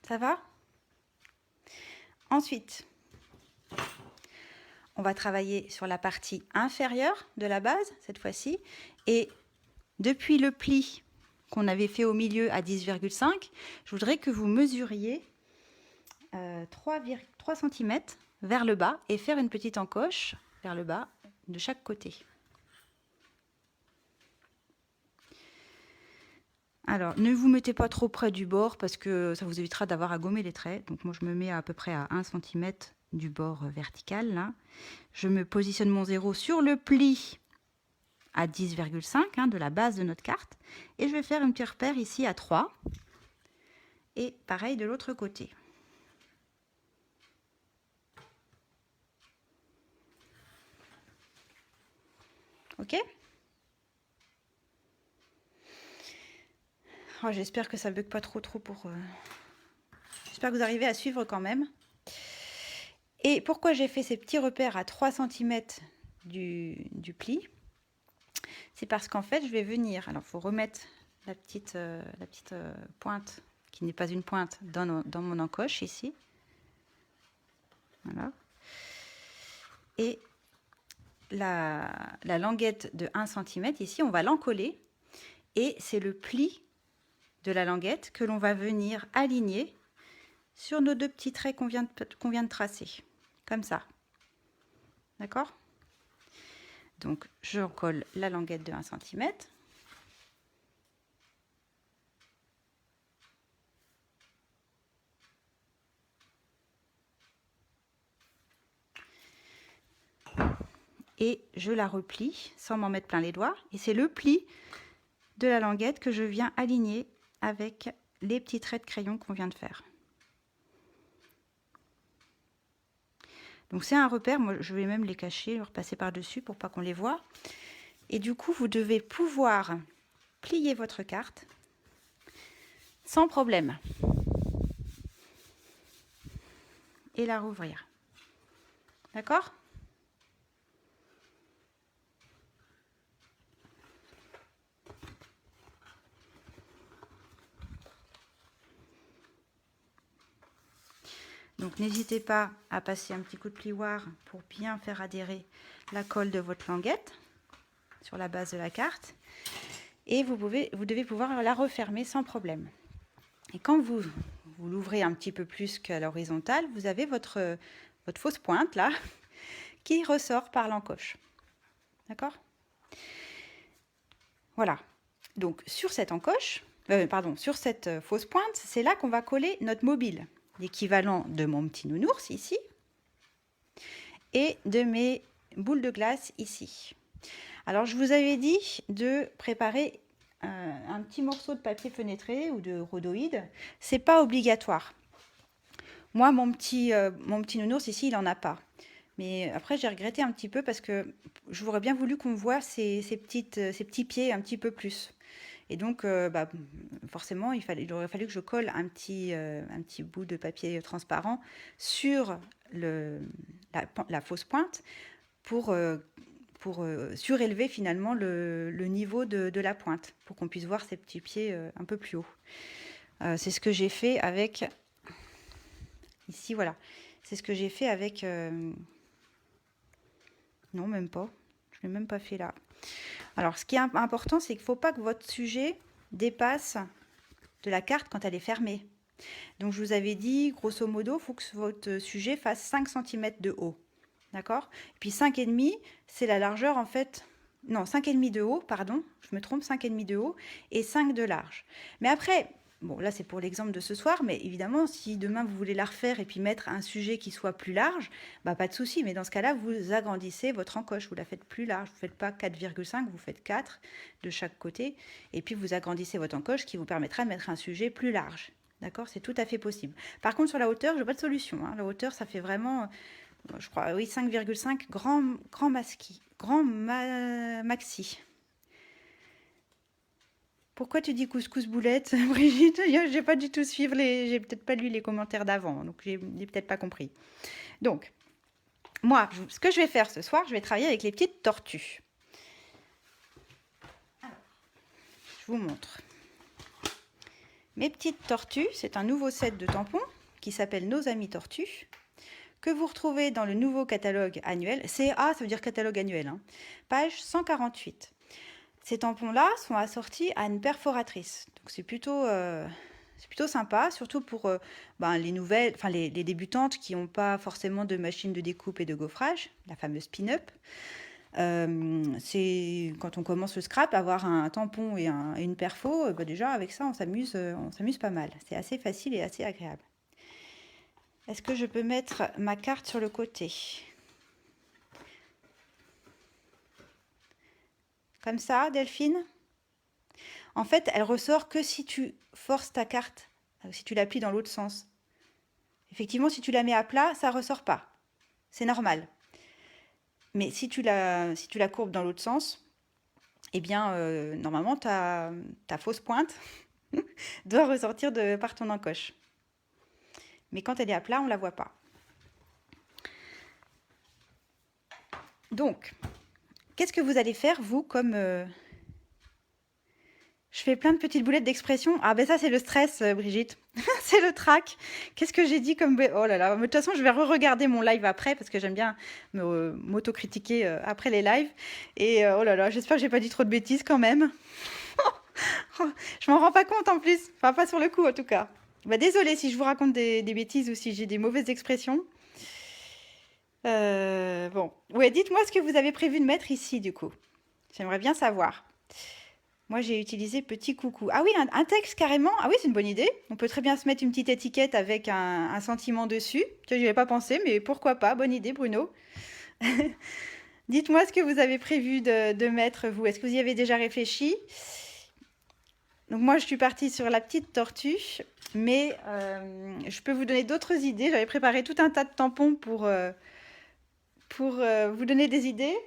Ça va? Ensuite, on va travailler sur la partie inférieure de la base, cette fois-ci. Et depuis le pli qu'on avait fait au milieu à 10,5, je voudrais que vous mesuriez 3 cm vers le bas et faire une petite encoche vers le bas de chaque côté. Alors, ne vous mettez pas trop près du bord parce que ça vous évitera d'avoir à gommer les traits. Donc moi, je me mets à peu près à 1 cm du bord vertical. Là. Je me positionne mon zéro sur le pli à 10,5 hein, de la base de notre carte. Et je vais faire un petit repère ici à 3. Et pareil de l'autre côté. Ok? Oh, j'espère que ça ne bug pas trop pour... J'espère que vous arrivez à suivre quand même. Et pourquoi j'ai fait ces petits repères à 3 cm du pli? C'est parce qu'en fait, je vais venir... Alors, il faut remettre la petite pointe, qui n'est pas une pointe, dans mon encoche ici. Voilà. Et la languette de 1 cm, ici, on va l'encoller. Et c'est le pli de la languette que l'on va venir aligner sur nos deux petits traits qu'on vient de tracer. Comme ça. D'accord? Donc, je recolle la languette de 1 cm. Et je la replie sans m'en mettre plein les doigts. Et c'est le pli de la languette que je viens aligner avec les petits traits de crayon qu'on vient de faire. Donc c'est un repère, moi je vais même les cacher, repasser par-dessus pour pas qu'on les voit. Et du coup, vous devez pouvoir plier votre carte sans problème. Et la rouvrir. D'accord ? Donc n'hésitez pas à passer un petit coup de plioir pour bien faire adhérer la colle de votre languette sur la base de la carte. Et vous devez pouvoir la refermer sans problème. Et quand vous l'ouvrez un petit peu plus qu'à l'horizontale, vous avez votre fausse pointe là qui ressort par l'encoche. D'accord ? Voilà. Donc sur cette encoche, sur cette fausse pointe, c'est là qu'on va coller notre mobile. L'équivalent de mon petit nounours ici et de mes boules de glace ici. Alors je vous avais dit de préparer un petit morceau de papier fenêtré ou de rhodoïde. C'est pas obligatoire. Moi mon petit nounours ici il en a pas. Mais après j'ai regretté un petit peu parce que j'aurais bien voulu qu'on voit ces petits pieds un petit peu plus. Et donc, forcément, il aurait fallu que je colle un petit bout de papier transparent sur la fausse pointe pour surélever finalement le niveau de la pointe, pour qu'on puisse voir ces petits pieds un peu plus haut. C'est ce que j'ai fait avec... Ici, voilà. C'est ce que j'ai fait avec... Non, même pas. Je ne l'ai même pas fait là. Alors, ce qui est important, c'est qu'il ne faut pas que votre sujet dépasse de la carte quand elle est fermée. Donc, je vous avais dit, grosso modo, il faut que votre sujet fasse 5 cm de haut. D'accord? Et puis 5,5, c'est la largeur en fait. Non, 5,5 de haut, pardon, je me trompe, 5,5 de haut et 5 de large. Mais après, bon, là c'est pour l'exemple de ce soir, mais évidemment, si demain vous voulez la refaire et puis mettre un sujet qui soit plus large, bah pas de souci. Mais dans ce cas-là, vous agrandissez votre encoche, vous la faites plus large. Vous ne faites pas 4,5, vous faites 4 de chaque côté. Et puis vous agrandissez votre encoche qui vous permettra de mettre un sujet plus large. D'accord? C'est tout à fait possible. Par contre, sur la hauteur, je n'ai pas de solution. Hein. La hauteur, ça fait vraiment, je crois, oui, 5,5 grand maxi. Pourquoi tu dis couscous boulette, Brigitte? J'ai pas du tout suivre j'ai peut-être pas lu les commentaires d'avant, donc j'ai peut-être pas compris. Donc, moi, ce que je vais faire ce soir, je vais travailler avec les petites tortues. Alors, je vous montre. Mes petites tortues, c'est un nouveau set de tampons qui s'appelle Nos Amis Tortues, que vous retrouvez dans le nouveau catalogue annuel. CA, ça veut dire catalogue annuel, hein, page 148. Ces tampons-là sont assortis à une perforatrice. Donc c'est plutôt sympa, surtout pour les nouvelles, enfin les débutantes qui n'ont pas forcément de machine de découpe et de gaufrage, la fameuse pin-up. C'est quand on commence le scrap, avoir un tampon et une perfo, déjà avec ça on s'amuse pas mal. C'est assez facile et assez agréable. Est-ce que je peux mettre ma carte sur le côté? Comme ça, Delphine? En fait, elle ressort que si tu forces ta carte, si tu la plies dans l'autre sens. Effectivement, si tu la mets à plat, ça ne ressort pas. C'est normal. Mais si tu la courbes dans l'autre sens, eh bien, normalement, ta fausse pointe doit ressortir par ton encoche. Mais quand elle est à plat, on ne la voit pas. Donc, qu'est-ce que vous allez faire, vous, comme... Je fais plein de petites boulettes d'expression. Ah ben ça, c'est le stress, Brigitte. C'est le trac. Qu'est-ce que j'ai dit comme... Oh là là. De toute façon, je vais re-regarder mon live après parce que j'aime bien m'auto-critiquer après les lives. Et oh là là, j'espère que j'ai pas dit trop de bêtises quand même. Je m'en rends pas compte en plus. Enfin, pas sur le coup en tout cas. Bah, désolée si je vous raconte des bêtises ou si j'ai des mauvaises expressions. Bon. Ouais, dites-moi ce que vous avez prévu de mettre ici du coup. J'aimerais bien savoir. Moi, j'ai utilisé petit coucou. Ah oui, un texte carrément. Ah oui, c'est une bonne idée. On peut très bien se mettre une petite étiquette avec un sentiment dessus. Je n'y avais pas pensé, mais pourquoi pas. Bonne idée, Bruno. Dites-moi ce que vous avez prévu de mettre, vous. Est-ce que vous y avez déjà réfléchi? Donc moi, je suis partie sur la petite tortue, mais je peux vous donner d'autres idées. J'avais préparé tout un tas de tampons pour vous donner des idées.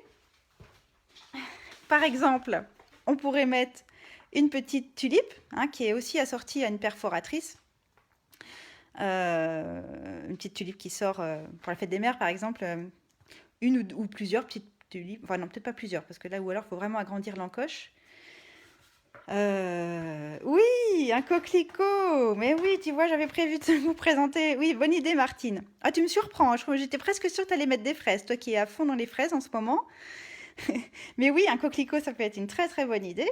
Par exemple, on pourrait mettre une petite tulipe, hein, qui est aussi assortie à une perforatrice. Une petite tulipe qui sort pour la fête des mères, par exemple, une ou plusieurs petites tulipes. Enfin non, peut-être pas plusieurs, parce que là, ou alors, il faut vraiment agrandir l'encoche. Oui, un coquelicot. Mais oui, tu vois, j'avais prévu de vous présenter. Oui, bonne idée, Martine. Ah, tu me surprends. J'étais presque sûre que tu allais mettre des fraises. Toi qui es à fond dans les fraises en ce moment. Mais oui, un coquelicot, ça peut être une très très bonne idée.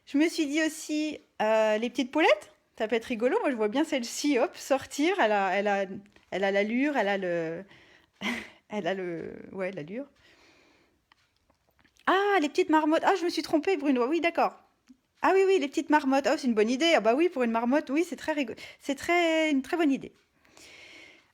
Je me suis dit aussi les petites poulettes. Ça peut être rigolo. Moi, je vois bien celle-ci, hop, sortir. Elle a l'allure, elle a le... Ouais, l'allure. Ah, les petites marmottes. Ah, je me suis trompée, Bruno. Oui, d'accord. Ah oui, oui, les petites marmottes. Oh, c'est une bonne idée. Ah bah oui, pour une marmotte, oui, c'est très rigolo. Une très bonne idée.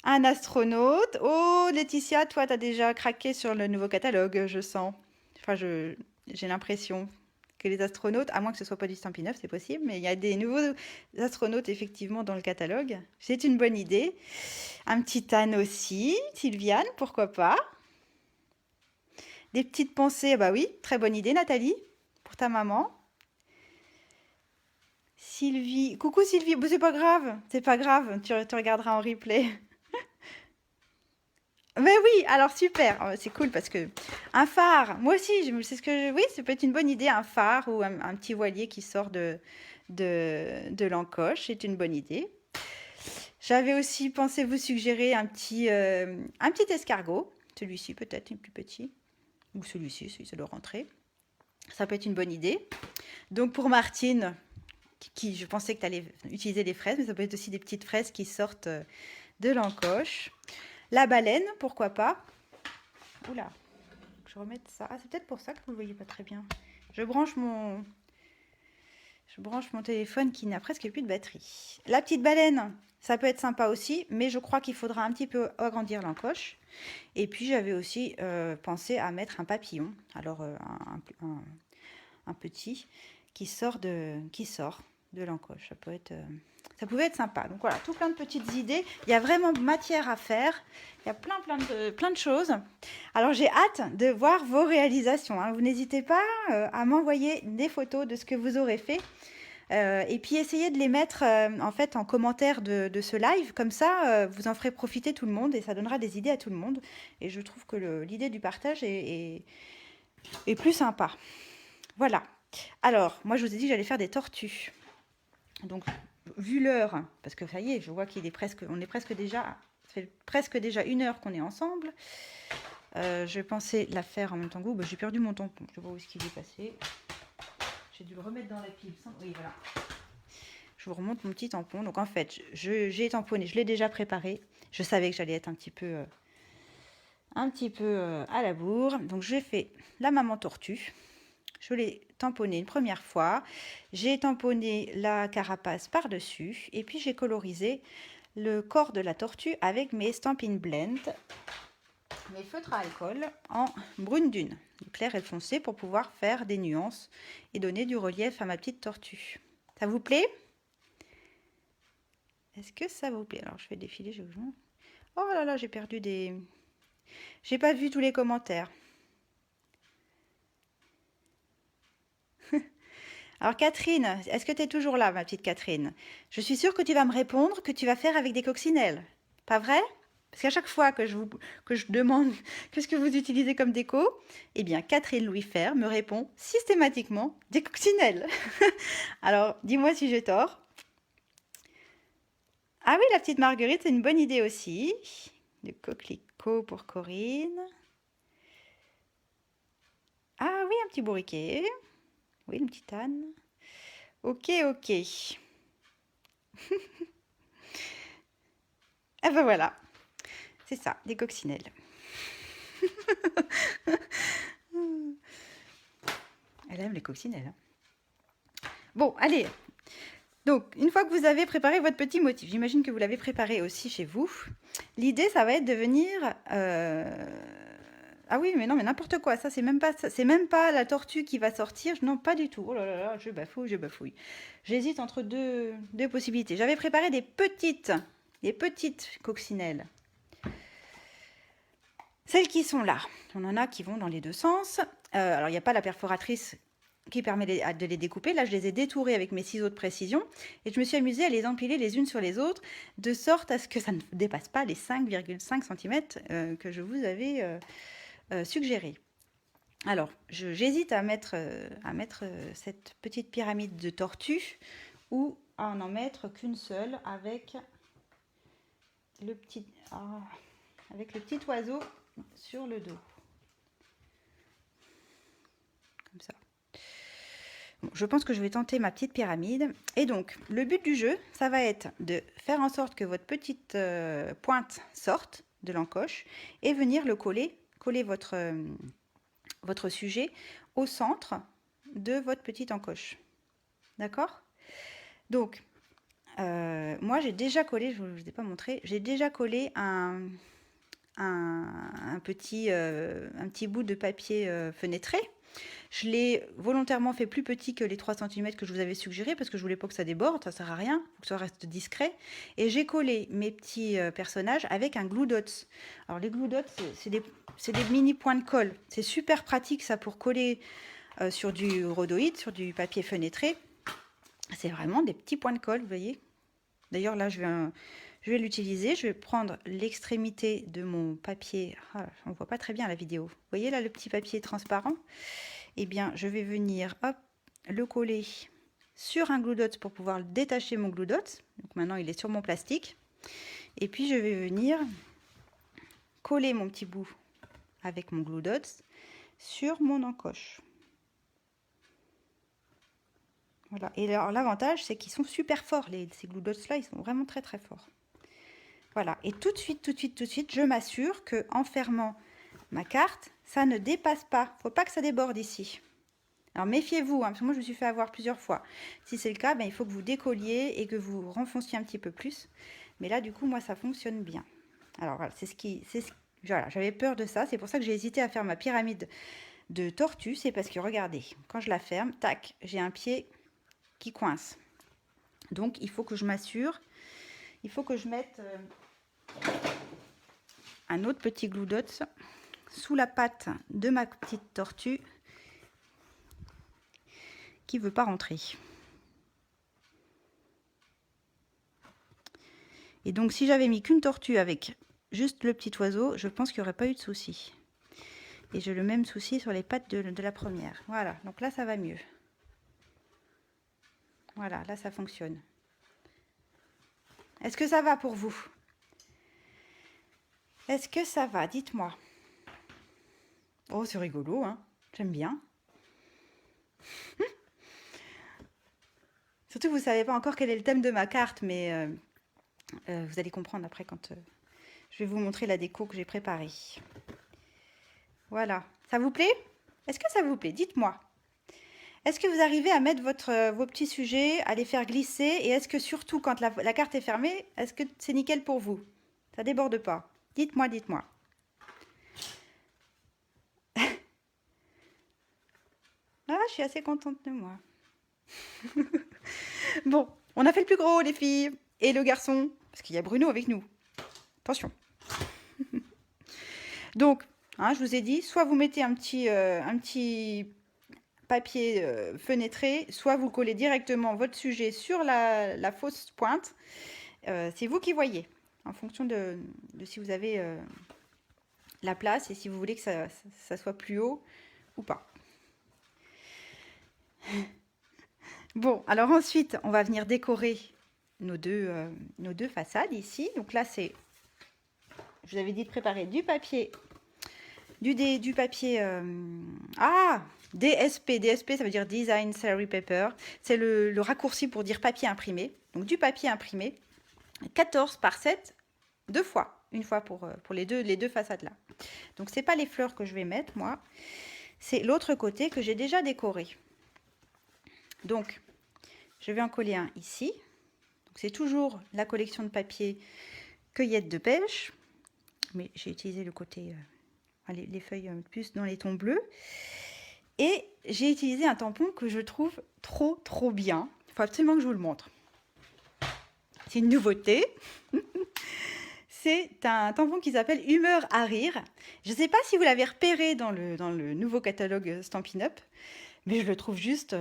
Un astronaute. Oh, Laetitia, toi, t'as déjà craqué sur le nouveau catalogue, je sens. Enfin, j'ai l'impression que les astronautes, à moins que ce soit pas du Stampin' Up, c'est possible, mais il y a des nouveaux astronautes, effectivement, dans le catalogue. C'est une bonne idée. Un petit âne aussi. Sylviane, pourquoi pas? Des petites pensées, bah oui, très bonne idée, Nathalie, pour ta maman. Sylvie, coucou Sylvie, c'est pas grave, tu regarderas en replay. Mais oui, alors super, c'est cool parce que un phare, moi aussi, c'est oui, ça peut être une bonne idée, un phare ou un petit voilier qui sort de l'encoche, c'est une bonne idée. J'avais aussi pensé vous suggérer un petit escargot, celui-ci peut-être, un plus petit, ou celui-ci, ça doit rentrer. Ça peut être une bonne idée. Donc pour Martine, qui je pensais que tu allais utiliser des fraises, mais ça peut être aussi des petites fraises qui sortent de l'encoche. La baleine, pourquoi pas. Oula, je remette ça. Ah, c'est peut-être pour ça que vous ne le voyez pas très bien. Je branche mon téléphone qui n'a presque plus de batterie. La petite baleine, ça peut être sympa aussi, mais je crois qu'il faudra un petit peu agrandir l'encoche. Et puis j'avais aussi pensé à mettre un papillon, alors un petit qui sort de l'encoche. Ça pouvait être sympa. Donc voilà, tout plein de petites idées. Il y a vraiment matière à faire. Il y a plein de choses. Alors j'ai hâte de voir vos réalisations, hein. Vous n'hésitez pas à m'envoyer des photos de ce que vous aurez fait. Et puis essayez de les mettre en fait en commentaire de ce live. Comme ça, vous en ferez profiter tout le monde et ça donnera des idées à tout le monde. Et je trouve que l'idée du partage est plus sympa. Voilà. Alors, moi je vous ai dit que j'allais faire des tortues. Donc, vu l'heure, parce que ça y est, je vois on est presque déjà, ça fait presque déjà 1 heure qu'on est ensemble. Je pensais la faire en même temps que vous. J'ai perdu mon tampon. Je vois où est-ce qu'il est passé. J'ai dû le remettre dans la pile. Oui, voilà. Je vous remonte mon petit tampon. Donc en fait, j'ai tamponné, je l'ai déjà préparé. Je savais que j'allais être un petit peu à la bourre. Donc j'ai fait la maman tortue. Je l'ai tamponné une première fois. J'ai tamponné la carapace par-dessus. Et puis j'ai colorisé le corps de la tortue avec mes Stampin' Blend, mes feutres à alcool en brune dune, clair et foncé, pour pouvoir faire des nuances et donner du relief à ma petite tortue. Ça vous plaît? Est-ce que ça vous plaît? Alors je vais défiler. Oh là là, j'ai perdu des... J'ai pas vu tous les commentaires. Alors Catherine, est-ce que tu es toujours là, ma petite Catherine? Je suis sûre que tu vas me répondre que tu vas faire avec des coccinelles. Pas vrai? Parce qu'à chaque fois que je demande qu'est-ce que vous utilisez comme déco, eh bien Catherine Louis-Fer me répond systématiquement des coccinelles. Alors dis-moi si j'ai tort. Ah oui, la petite Marguerite, c'est une bonne idée aussi. Le coquelicot pour Corinne. Ah oui, un petit bourriquet. Oui, une petite âne. Ok, ok. Ah ben voilà. C'est ça, des coccinelles. Elle aime les coccinelles. Bon, allez. Donc, une fois que vous avez préparé votre petit motif, j'imagine que vous l'avez préparé aussi chez vous. L'idée, ça va être de venir... Ah oui, mais non, mais n'importe quoi. Ça, c'est même pas la tortue qui va sortir. Non, pas du tout. Oh là là là, je bafouille. J'hésite entre deux possibilités. J'avais préparé des petites coccinelles. Celles qui sont là, on en a qui vont dans les deux sens. Alors, il n'y a pas la perforatrice qui permet de les découper. Là, je les ai détourées avec mes ciseaux de précision et je me suis amusée à les empiler les unes sur les autres de sorte à ce que ça ne dépasse pas les 5,5 cm que je vous avais suggéré. Alors, j'hésite à mettre cette petite pyramide de tortue ou à n'en mettre qu'une seule avec le petit oiseau sur le dos. Comme ça. Bon, je pense que je vais tenter ma petite pyramide. Et donc, le but du jeu, ça va être de faire en sorte que votre petite pointe sorte de l'encoche et venir le coller votre sujet au centre de votre petite encoche. D'accord? Donc, moi, j'ai déjà collé, je ne vous ai pas montré, j'ai déjà collé un petit bout de papier fenêtré. Je l'ai volontairement fait plus petit que les 3 cm que je vous avais suggéré parce que je voulais pas que ça déborde, ça sert à rien, que ça reste discret. Et j'ai collé mes petits personnages avec un glue dots. Alors les glue dots, c'est des mini points de colle. C'est super pratique ça pour coller sur du rhodoïde, sur du papier fenêtré. C'est vraiment des petits points de colle, vous voyez. D'ailleurs là, je vais l'utiliser. Je vais prendre l'extrémité de mon papier. Ah, on ne voit pas très bien la vidéo. Vous voyez là le petit papier transparent? Eh bien, je vais venir le coller sur un glue dot pour pouvoir détacher mon glue dot. Donc maintenant, il est sur mon plastique. Et puis, je vais venir coller mon petit bout avec mon glue dot sur mon encoche. Voilà. Et alors, l'avantage, c'est qu'ils sont super forts. Ces glue dots là, ils sont vraiment très très forts. Voilà. Et tout de suite, je m'assure que en fermant ma carte, ça ne dépasse pas. Faut pas que ça déborde ici. Alors méfiez-vous, hein, parce que moi je me suis fait avoir plusieurs fois. Si c'est le cas, ben, il faut que vous décolliez et que vous renfonciez un petit peu plus. Mais là, du coup, moi, ça fonctionne bien. Alors voilà, voilà, j'avais peur de ça. C'est pour ça que j'ai hésité à faire ma pyramide de tortue. C'est parce que regardez, quand je la ferme, tac, j'ai un pied qui coince. Donc il faut que je m'assure. Il faut que je mette un autre petit glue dots sous la patte de ma petite tortue qui veut pas rentrer. Et donc si j'avais mis qu'une tortue avec juste le petit oiseau, je pense qu'il n'y aurait pas eu de souci. Et j'ai le même souci sur les pattes de la première. Voilà, donc là ça va mieux. Voilà, là ça fonctionne. Est-ce que ça va pour vous? Est-ce que ça va? Dites-moi. Oh, c'est rigolo, hein? J'aime bien. Surtout, vous ne savez pas encore quel est le thème de ma carte, mais vous allez comprendre après quand je vais vous montrer la déco que j'ai préparée. Voilà. Ça vous plaît? Est-ce que ça vous plaît? Dites-moi. Est-ce que vous arrivez à mettre vos petits sujets, à les faire glisser? Et est-ce que surtout, quand la carte est fermée, est-ce que c'est nickel pour vous? Ça déborde pas? Dites-moi, dites-moi. Ah, je suis assez contente de moi. Bon, on a fait le plus gros, les filles. Et le garçon, parce qu'il y a Bruno avec nous. Attention. Donc, hein, je vous ai dit, soit vous mettez un petit papier fenêtré, soit vous collez directement votre sujet sur la fausse pointe. C'est vous qui voyez, en fonction de si vous avez la place et si vous voulez que ça soit plus haut ou pas. Bon, alors ensuite, on va venir décorer nos deux façades ici. Donc là, je vous avais dit de préparer du papier, du papier, DSP. DSP, ça veut dire Design Salary Paper. C'est le raccourci pour dire papier imprimé. Donc du papier imprimé, 14 par 7, deux fois. Une fois pour les deux façades là. Donc c'est pas les fleurs que je vais mettre, moi. C'est l'autre côté que j'ai déjà décoré. Donc, je vais en coller un ici. C'est toujours la collection de papier cueillette de pêche. Mais j'ai utilisé le côté, les feuilles plus dans les tons bleus. Et j'ai utilisé un tampon que je trouve trop bien. Il faut absolument que je vous le montre. C'est une nouveauté. C'est un tampon qui s'appelle Humeur à rire. Je ne sais pas si vous l'avez repéré dans le nouveau catalogue Stampin' Up, mais je le trouve juste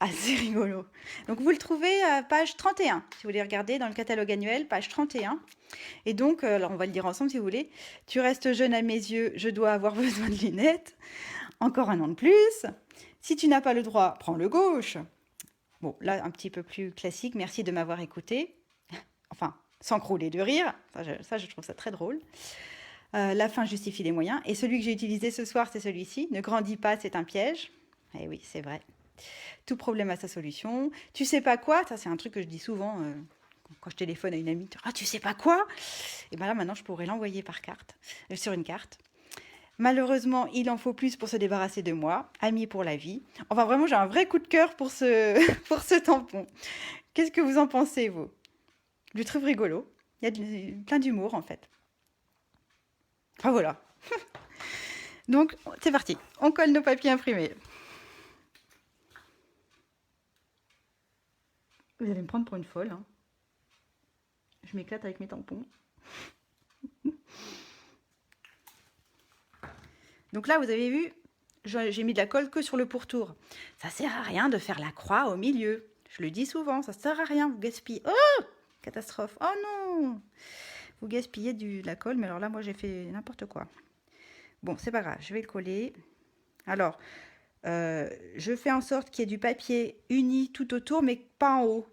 assez rigolo. Donc vous le trouvez à page 31, si vous voulez regarder dans le catalogue annuel, page 31. Et donc, alors on va le dire ensemble si vous voulez. Tu restes jeune à mes yeux, je dois avoir besoin de lunettes. Encore un an de plus. Si tu n'as pas le droit, prends le gauche. Bon, là, un petit peu plus classique. Merci de m'avoir écouté. Enfin, sans crouler de rire. Ça, je trouve ça très drôle. La fin justifie les moyens. Et celui que j'ai utilisé ce soir, c'est celui-ci. Ne grandis pas, c'est un piège. Eh oui, c'est vrai. Tout problème a sa solution. Tu sais pas quoi? Ça, c'est un truc que je dis souvent quand je téléphone à une amie. Ah, tu sais pas quoi? Et bien là, maintenant, je pourrais l'envoyer par carte, sur une carte. Malheureusement, il en faut plus pour se débarrasser de moi. Ami pour la vie. Enfin, vraiment, j'ai un vrai coup de cœur pour pour ce tampon. Qu'est-ce que vous en pensez, vous? Je le trouve rigolo. Il y a plein d'humour, en fait. Enfin, voilà. Donc, c'est parti. On colle nos papiers imprimés. Vous allez me prendre pour une folle. Hein. Je m'éclate avec mes tampons. Donc là, vous avez vu, j'ai mis de la colle que sur le pourtour. Ça sert à rien de faire la croix au milieu. Je le dis souvent, ça sert à rien. Vous gaspillez. Oh! Catastrophe. Oh non! Vous gaspillez de la colle, mais alors là, moi, j'ai fait n'importe quoi. Bon, c'est pas grave, je vais le coller. Alors, je fais en sorte qu'il y ait du papier uni tout autour, mais pas en haut.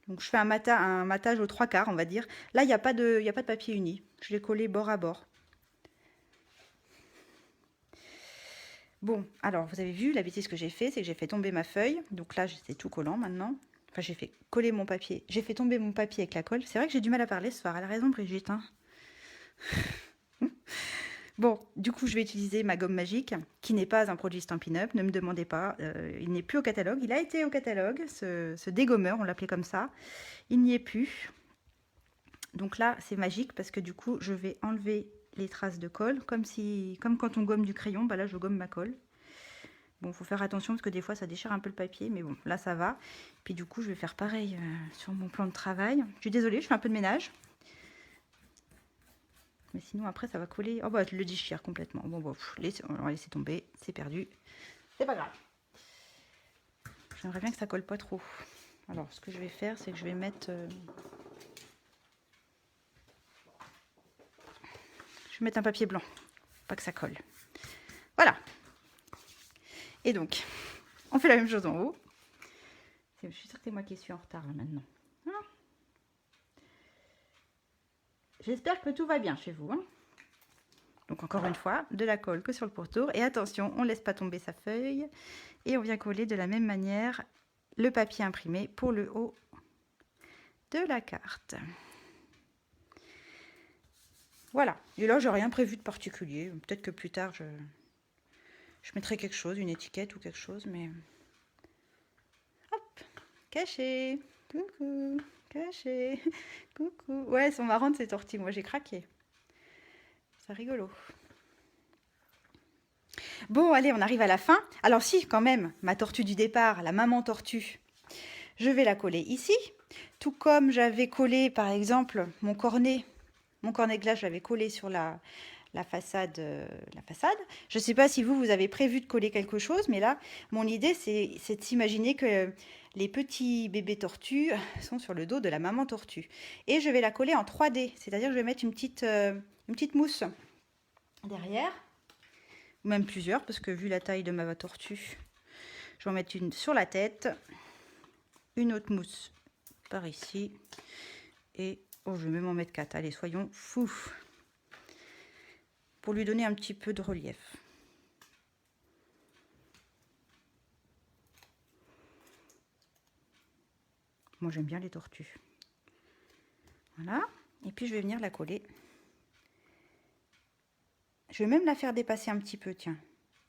Donc, je fais un matage aux 3/4, on va dire. Là, il n'y a pas de papier uni. Je l'ai collé bord à bord. Bon, alors vous avez vu, la bêtise que j'ai fait, c'est que j'ai fait tomber ma feuille. Donc là, c'est tout collant maintenant. Enfin, j'ai fait coller mon papier. J'ai fait tomber mon papier avec la colle. C'est vrai que j'ai du mal à parler ce soir. Elle a raison, Brigitte, hein. Bon, du coup, je vais utiliser ma gomme magique, qui n'est pas un produit Stampin' Up. Ne me demandez pas, il n'est plus au catalogue. Il a été au catalogue, ce dégommeur, on l'appelait comme ça. Il n'y est plus. Donc là, c'est magique parce que du coup, je vais enlever les traces de colle, comme quand on gomme du crayon. Bah là, je gomme ma colle. Bon, faut faire attention parce que des fois, ça déchire un peu le papier, mais bon, là, ça va. Puis du coup, je vais faire pareil sur mon plan de travail. Je suis désolée, je fais un peu de ménage. Mais sinon, après, ça va coller. Oh, bah, je le déchire complètement. Bon, bon, on va laisser tomber. C'est perdu. C'est pas grave. J'aimerais bien que ça colle pas trop. Alors, ce que je vais faire, c'est que je vais mettre... Je vais mettre un papier blanc. Pas que ça colle. Voilà. Et donc, on fait la même chose en haut. Je suis sûre que c'est moi qui suis en retard là, maintenant. Voilà. J'espère que tout va bien chez vous, hein. Donc encore une fois, de la colle que sur le pourtour. Et attention, on ne laisse pas tomber sa feuille. Et on vient coller de la même manière le papier imprimé pour le haut de la carte. Voilà. Et là, j'ai rien prévu de particulier. Peut-être que plus tard, je mettrai quelque chose, une étiquette ou quelque chose. Mais hop, caché. Coucou, caché. Coucou. Ouais, elles sont marrantes ces tortilles. Moi, j'ai craqué. C'est rigolo. Bon, allez, on arrive à la fin. Alors si, quand même, ma tortue du départ, la maman tortue, je vais la coller ici. Tout comme j'avais collé, par exemple, mon cornet de glace, j'avais collé sur la façade. Je ne sais pas si vous avez prévu de coller quelque chose, mais là, mon idée, c'est de s'imaginer que les petits bébés tortues sont sur le dos de la maman tortue. Et je vais la coller en 3D, c'est-à-dire que je vais mettre une petite mousse derrière, ou même plusieurs, parce que vu la taille de ma tortue, je vais en mettre une sur la tête, une autre mousse par ici, et oh, je vais même en mettre 4. Allez, soyons fous, pour lui donner un petit peu de relief. Moi, j'aime bien les tortues. Voilà, et puis je vais venir la coller. Je vais même la faire dépasser un petit peu, tiens.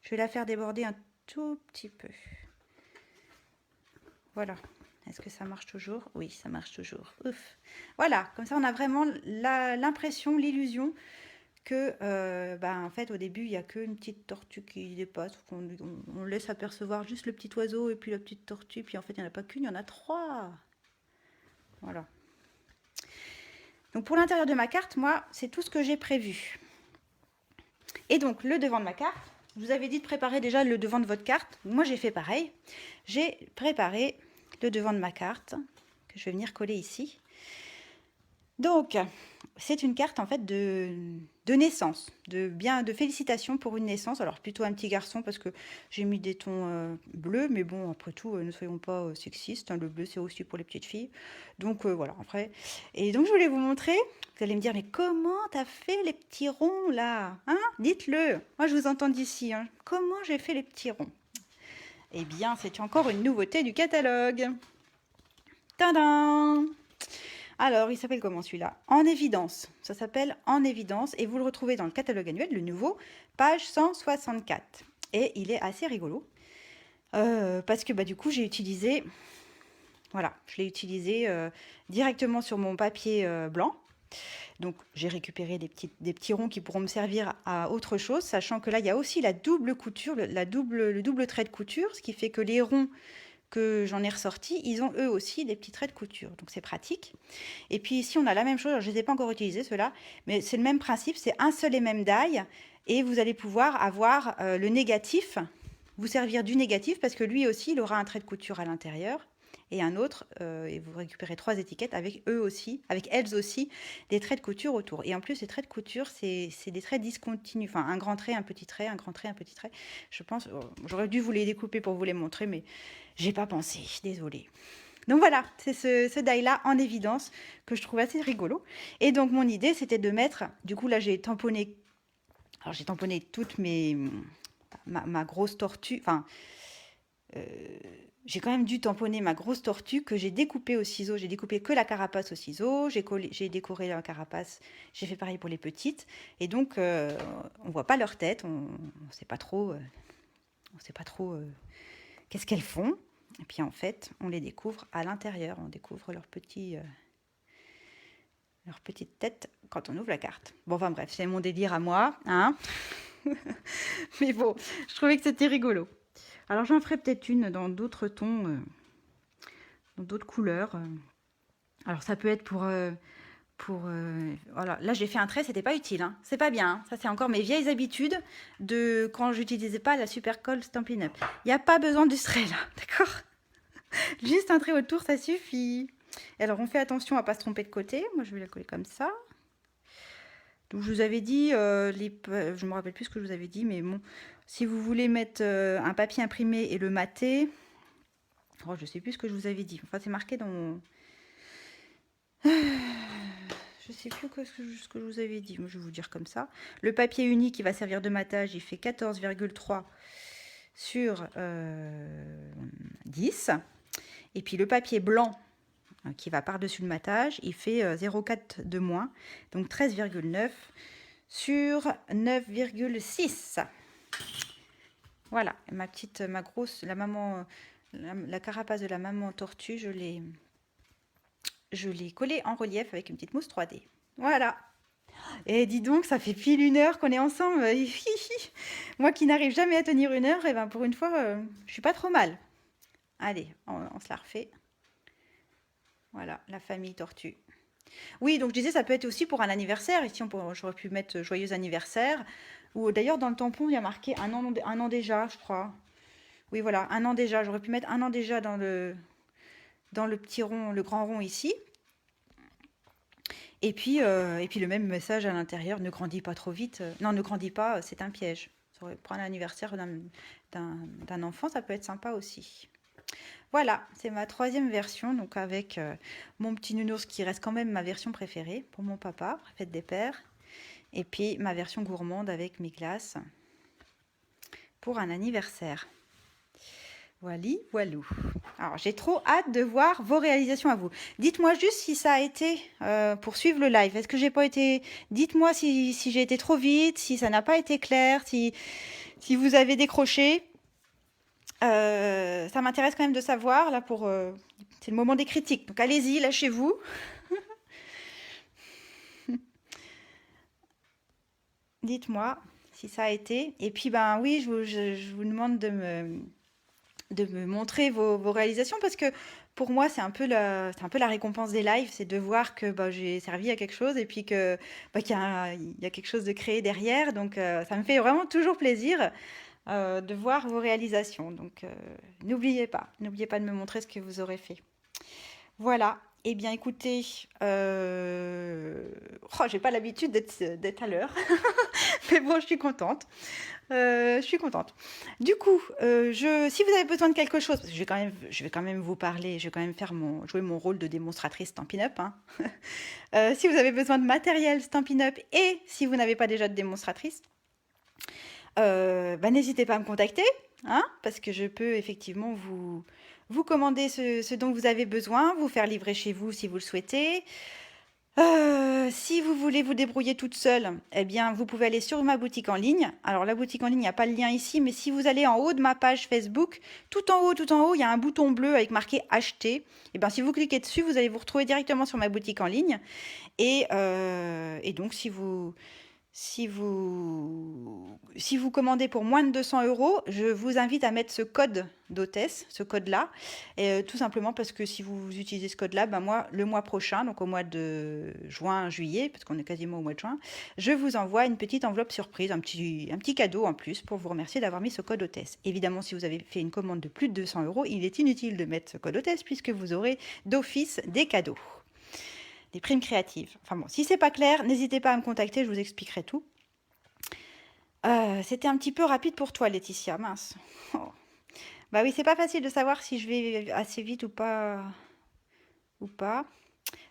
Je vais la faire déborder un tout petit peu. Voilà. Est-ce que ça marche toujours? Oui, ça marche toujours. Ouf. Voilà, comme ça on a vraiment l'impression, l'illusion que, en fait, au début, il n'y a qu'une petite tortue qui dépasse. On laisse apercevoir juste le petit oiseau et puis la petite tortue. Puis en fait, il n'y en a pas qu'une, il y en a 3. Voilà. Donc pour l'intérieur de ma carte, moi, c'est tout ce que j'ai prévu. Et donc, le devant de ma carte, je vous avais dit de préparer déjà le devant de votre carte. Moi, j'ai fait pareil. J'ai préparé le devant de ma carte, que je vais venir coller ici. Donc, c'est une carte en fait de naissance, de félicitations pour une naissance. Alors plutôt un petit garçon parce que j'ai mis des tons bleus, mais bon, après tout, ne soyons pas sexistes, hein, le bleu c'est aussi pour les petites filles. Donc voilà, après. Et donc je voulais vous montrer, vous allez me dire, mais comment t'as fait les petits ronds là, hein? Dites-le, moi je vous entends d'ici, hein. Comment j'ai fait les petits ronds? Eh bien, c'est encore une nouveauté du catalogue. Tadam! Alors, il s'appelle comment celui-là? En évidence. Ça s'appelle En évidence et vous le retrouvez dans le catalogue annuel, le nouveau, page 164. Et il est assez rigolo parce que du coup, j'ai utilisé, voilà, je l'ai utilisé directement sur mon papier blanc. Donc, j'ai récupéré des petits ronds qui pourront me servir à autre chose, sachant que là, il y a aussi la double couture, le double trait de couture, ce qui fait que les ronds que j'en ai ressortis, ils ont eux aussi des petits traits de couture, donc c'est pratique. Et puis ici on a la même chose, alors, je ne les ai pas encore utilisés ceux-là, mais c'est le même principe, c'est un seul et même die, et vous allez pouvoir avoir le négatif, vous servir du négatif, parce que lui aussi il aura un trait de couture à l'intérieur, et un autre, et vous récupérez 3 étiquettes avec eux aussi, avec elles aussi, des traits de couture autour. Et en plus, ces traits de couture, c'est des traits discontinus, enfin un grand trait, un petit trait, un grand trait, un petit trait. Je pense, j'aurais dû vous les découper pour vous les montrer, mais j'ai pas pensé, désolée. Donc voilà, c'est ce die-là en évidence que je trouve assez rigolo. Et donc mon idée, c'était de mettre, du coup là j'ai tamponné, alors j'ai tamponné toutes mes ma grosse tortue, enfin, euh, j'ai quand même dû tamponner ma grosse tortue que j'ai découpée au ciseau. J'ai découpé que la carapace au ciseau, j'ai décoré la carapace, j'ai fait pareil pour les petites. Et donc, on voit pas leur tête, on sait pas trop, on sait pas trop qu'est-ce qu'elles font. Et puis en fait, on les découvre à l'intérieur, on découvre leur petite tête quand on ouvre la carte. Bon, enfin bref, c'est mon délire à moi, hein. Mais bon, je trouvais que c'était rigolo. Alors j'en ferai peut-être une dans d'autres tons, dans d'autres couleurs. Alors ça peut être voilà. Là j'ai fait un trait, c'était pas utile, hein. C'est pas bien, hein. Ça c'est encore mes vieilles habitudes de quand j'utilisais pas la super colle Stampin' Up. Il n'y a pas besoin de ce trait là, d'accord? Juste un trait autour, ça suffit. Alors on fait attention à pas se tromper de côté. Moi je vais la coller comme ça. Donc je vous avais dit, je me rappelle plus ce que je vous avais dit, mais bon, si vous voulez mettre un papier imprimé et le mater, oh, je sais plus ce que je vous avais dit. Enfin c'est marqué dans mon... Je sais plus ce que je vous avais dit. Moi, je vais vous dire comme ça. Le papier uni qui va servir de matage, il fait 14,3 sur 10. Et puis le papier blanc qui va par-dessus le matage, il fait 0,4 de moins. Donc 13,9 sur 9,6. Voilà, ma grosse, la maman, la carapace de la maman tortue, je l'ai collée en relief avec une petite mousse 3D. Voilà. Et dis donc, ça fait pile 1 heure qu'on est ensemble. Moi qui n'arrive jamais à tenir 1 heure, et ben pour une fois, je suis pas trop mal. Allez, on se la refait. Voilà, la famille tortue. Oui, donc je disais, ça peut être aussi pour un anniversaire. Ici, j'aurais pu mettre joyeux anniversaire. Ou d'ailleurs, dans le tampon, il y a marqué un an déjà, je crois. Oui, voilà, 1 an déjà. J'aurais pu mettre 1 an déjà dans le petit rond, le grand rond ici. Et puis le même message à l'intérieur, ne grandis pas trop vite. Non, ne grandis pas, c'est un piège. Pour un anniversaire d'un enfant, ça peut être sympa aussi. Voilà, c'est ma 3e version, donc avec mon petit nounours qui reste quand même ma version préférée pour mon papa, fête des pères. Et puis ma version gourmande avec mes glaces pour un anniversaire. Voilou. Alors j'ai trop hâte de voir vos réalisations à vous. Dites-moi juste si ça a été pour suivre le live. Est-ce que j'ai pas été... Dites-moi si j'ai été trop vite, si ça n'a pas été clair, si vous avez décroché. Ça m'intéresse quand même de savoir, là, c'est le moment des critiques. Donc allez-y, lâchez-vous. Dites-moi si ça a été. Et puis, ben oui, je vous demande de me montrer vos réalisations parce que pour moi, c'est un peu la récompense des lives, c'est de voir que bah, j'ai servi à quelque chose et puis qu'il y a quelque chose de créé derrière. Donc, ça me fait vraiment toujours plaisir de voir vos réalisations. Donc, n'oubliez pas de me montrer ce que vous aurez fait. Voilà. Eh bien, écoutez, j'ai pas l'habitude d'être à l'heure, mais bon, je suis contente. Du coup, si vous avez besoin de quelque chose, parce que je vais quand même vous parler, je vais quand même jouer mon rôle de démonstratrice Stampin' Up, hein. Si vous avez besoin de matériel Stampin' Up et si vous n'avez pas déjà de démonstratrice, n'hésitez pas à me contacter, hein, parce que je peux effectivement vous commander ce dont vous avez besoin, vous faire livrer chez vous si vous le souhaitez. Si vous voulez vous débrouiller toute seule, eh bien, vous pouvez aller sur ma boutique en ligne. Alors, la boutique en ligne, il n'y a pas le lien ici, mais si vous allez en haut de ma page Facebook, tout en haut, il y a un bouton bleu avec marqué Acheter. Et bien, si vous cliquez dessus, vous allez vous retrouver directement sur ma boutique en ligne. Et donc, si vous commandez pour moins de 200 €, je vous invite à mettre ce code d'hôtesse, ce code-là, tout simplement parce que si vous utilisez ce code-là, ben moi, le mois prochain, donc au mois de juin, juillet, parce qu'on est quasiment au mois de juin, je vous envoie une petite enveloppe surprise, un petit cadeau en plus pour vous remercier d'avoir mis ce code hôtesse. Évidemment, si vous avez fait une commande de plus de 200 €, il est inutile de mettre ce code hôtesse puisque vous aurez d'office des cadeaux. Des primes créatives. Enfin bon, si c'est pas clair, n'hésitez pas à me contacter, je vous expliquerai tout. C'était un petit peu rapide pour toi, Laetitia, mince. Oh. Bah oui, c'est pas facile de savoir si je vais assez vite ou pas.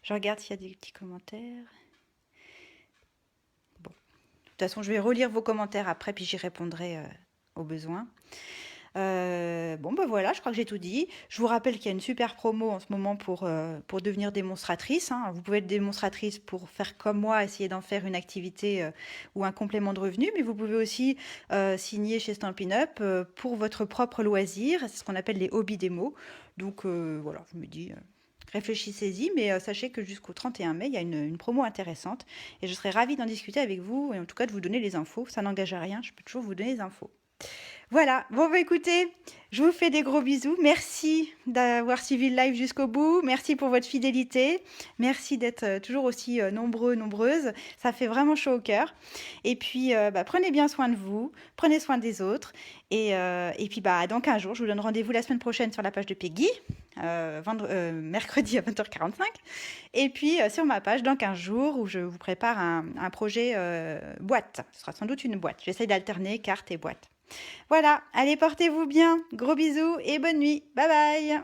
Je regarde s'il y a des petits commentaires. Bon. De toute façon, je vais relire vos commentaires après, puis j'y répondrai au besoin. Bon, ben voilà, je crois que j'ai tout dit. Je vous rappelle qu'il y a une super promo en ce moment pour devenir démonstratrice, hein. Vous pouvez être démonstratrice pour faire comme moi, essayer d'en faire une activité ou un complément de revenu, mais vous pouvez aussi signer chez Stampin' Up pour votre propre loisir. C'est ce qu'on appelle les hobby démos. Donc voilà, je me dis, réfléchissez-y, mais sachez que jusqu'au 31 mai, il y a une promo intéressante et je serais ravie d'en discuter avec vous et en tout cas de vous donner les infos. Ça n'engage à rien, je peux toujours vous donner les infos. Voilà, bon bah écoutez, je vous fais des gros bisous. Merci d'avoir suivi le live jusqu'au bout. Merci pour votre fidélité. Merci d'être toujours aussi nombreux, nombreuses. Ça fait vraiment chaud au cœur. Et puis, prenez bien soin de vous, prenez soin des autres. Et puis, dans 15 jours, je vous donne rendez-vous la semaine prochaine sur la page de Peggy, mercredi à 20h45. Et puis, sur ma page, dans 15 jours, où je vous prépare un projet boîte. Ce sera sans doute une boîte. J'essaye d'alterner carte et boîte. Voilà, allez, portez-vous bien. Gros bisous et bonne nuit. Bye bye.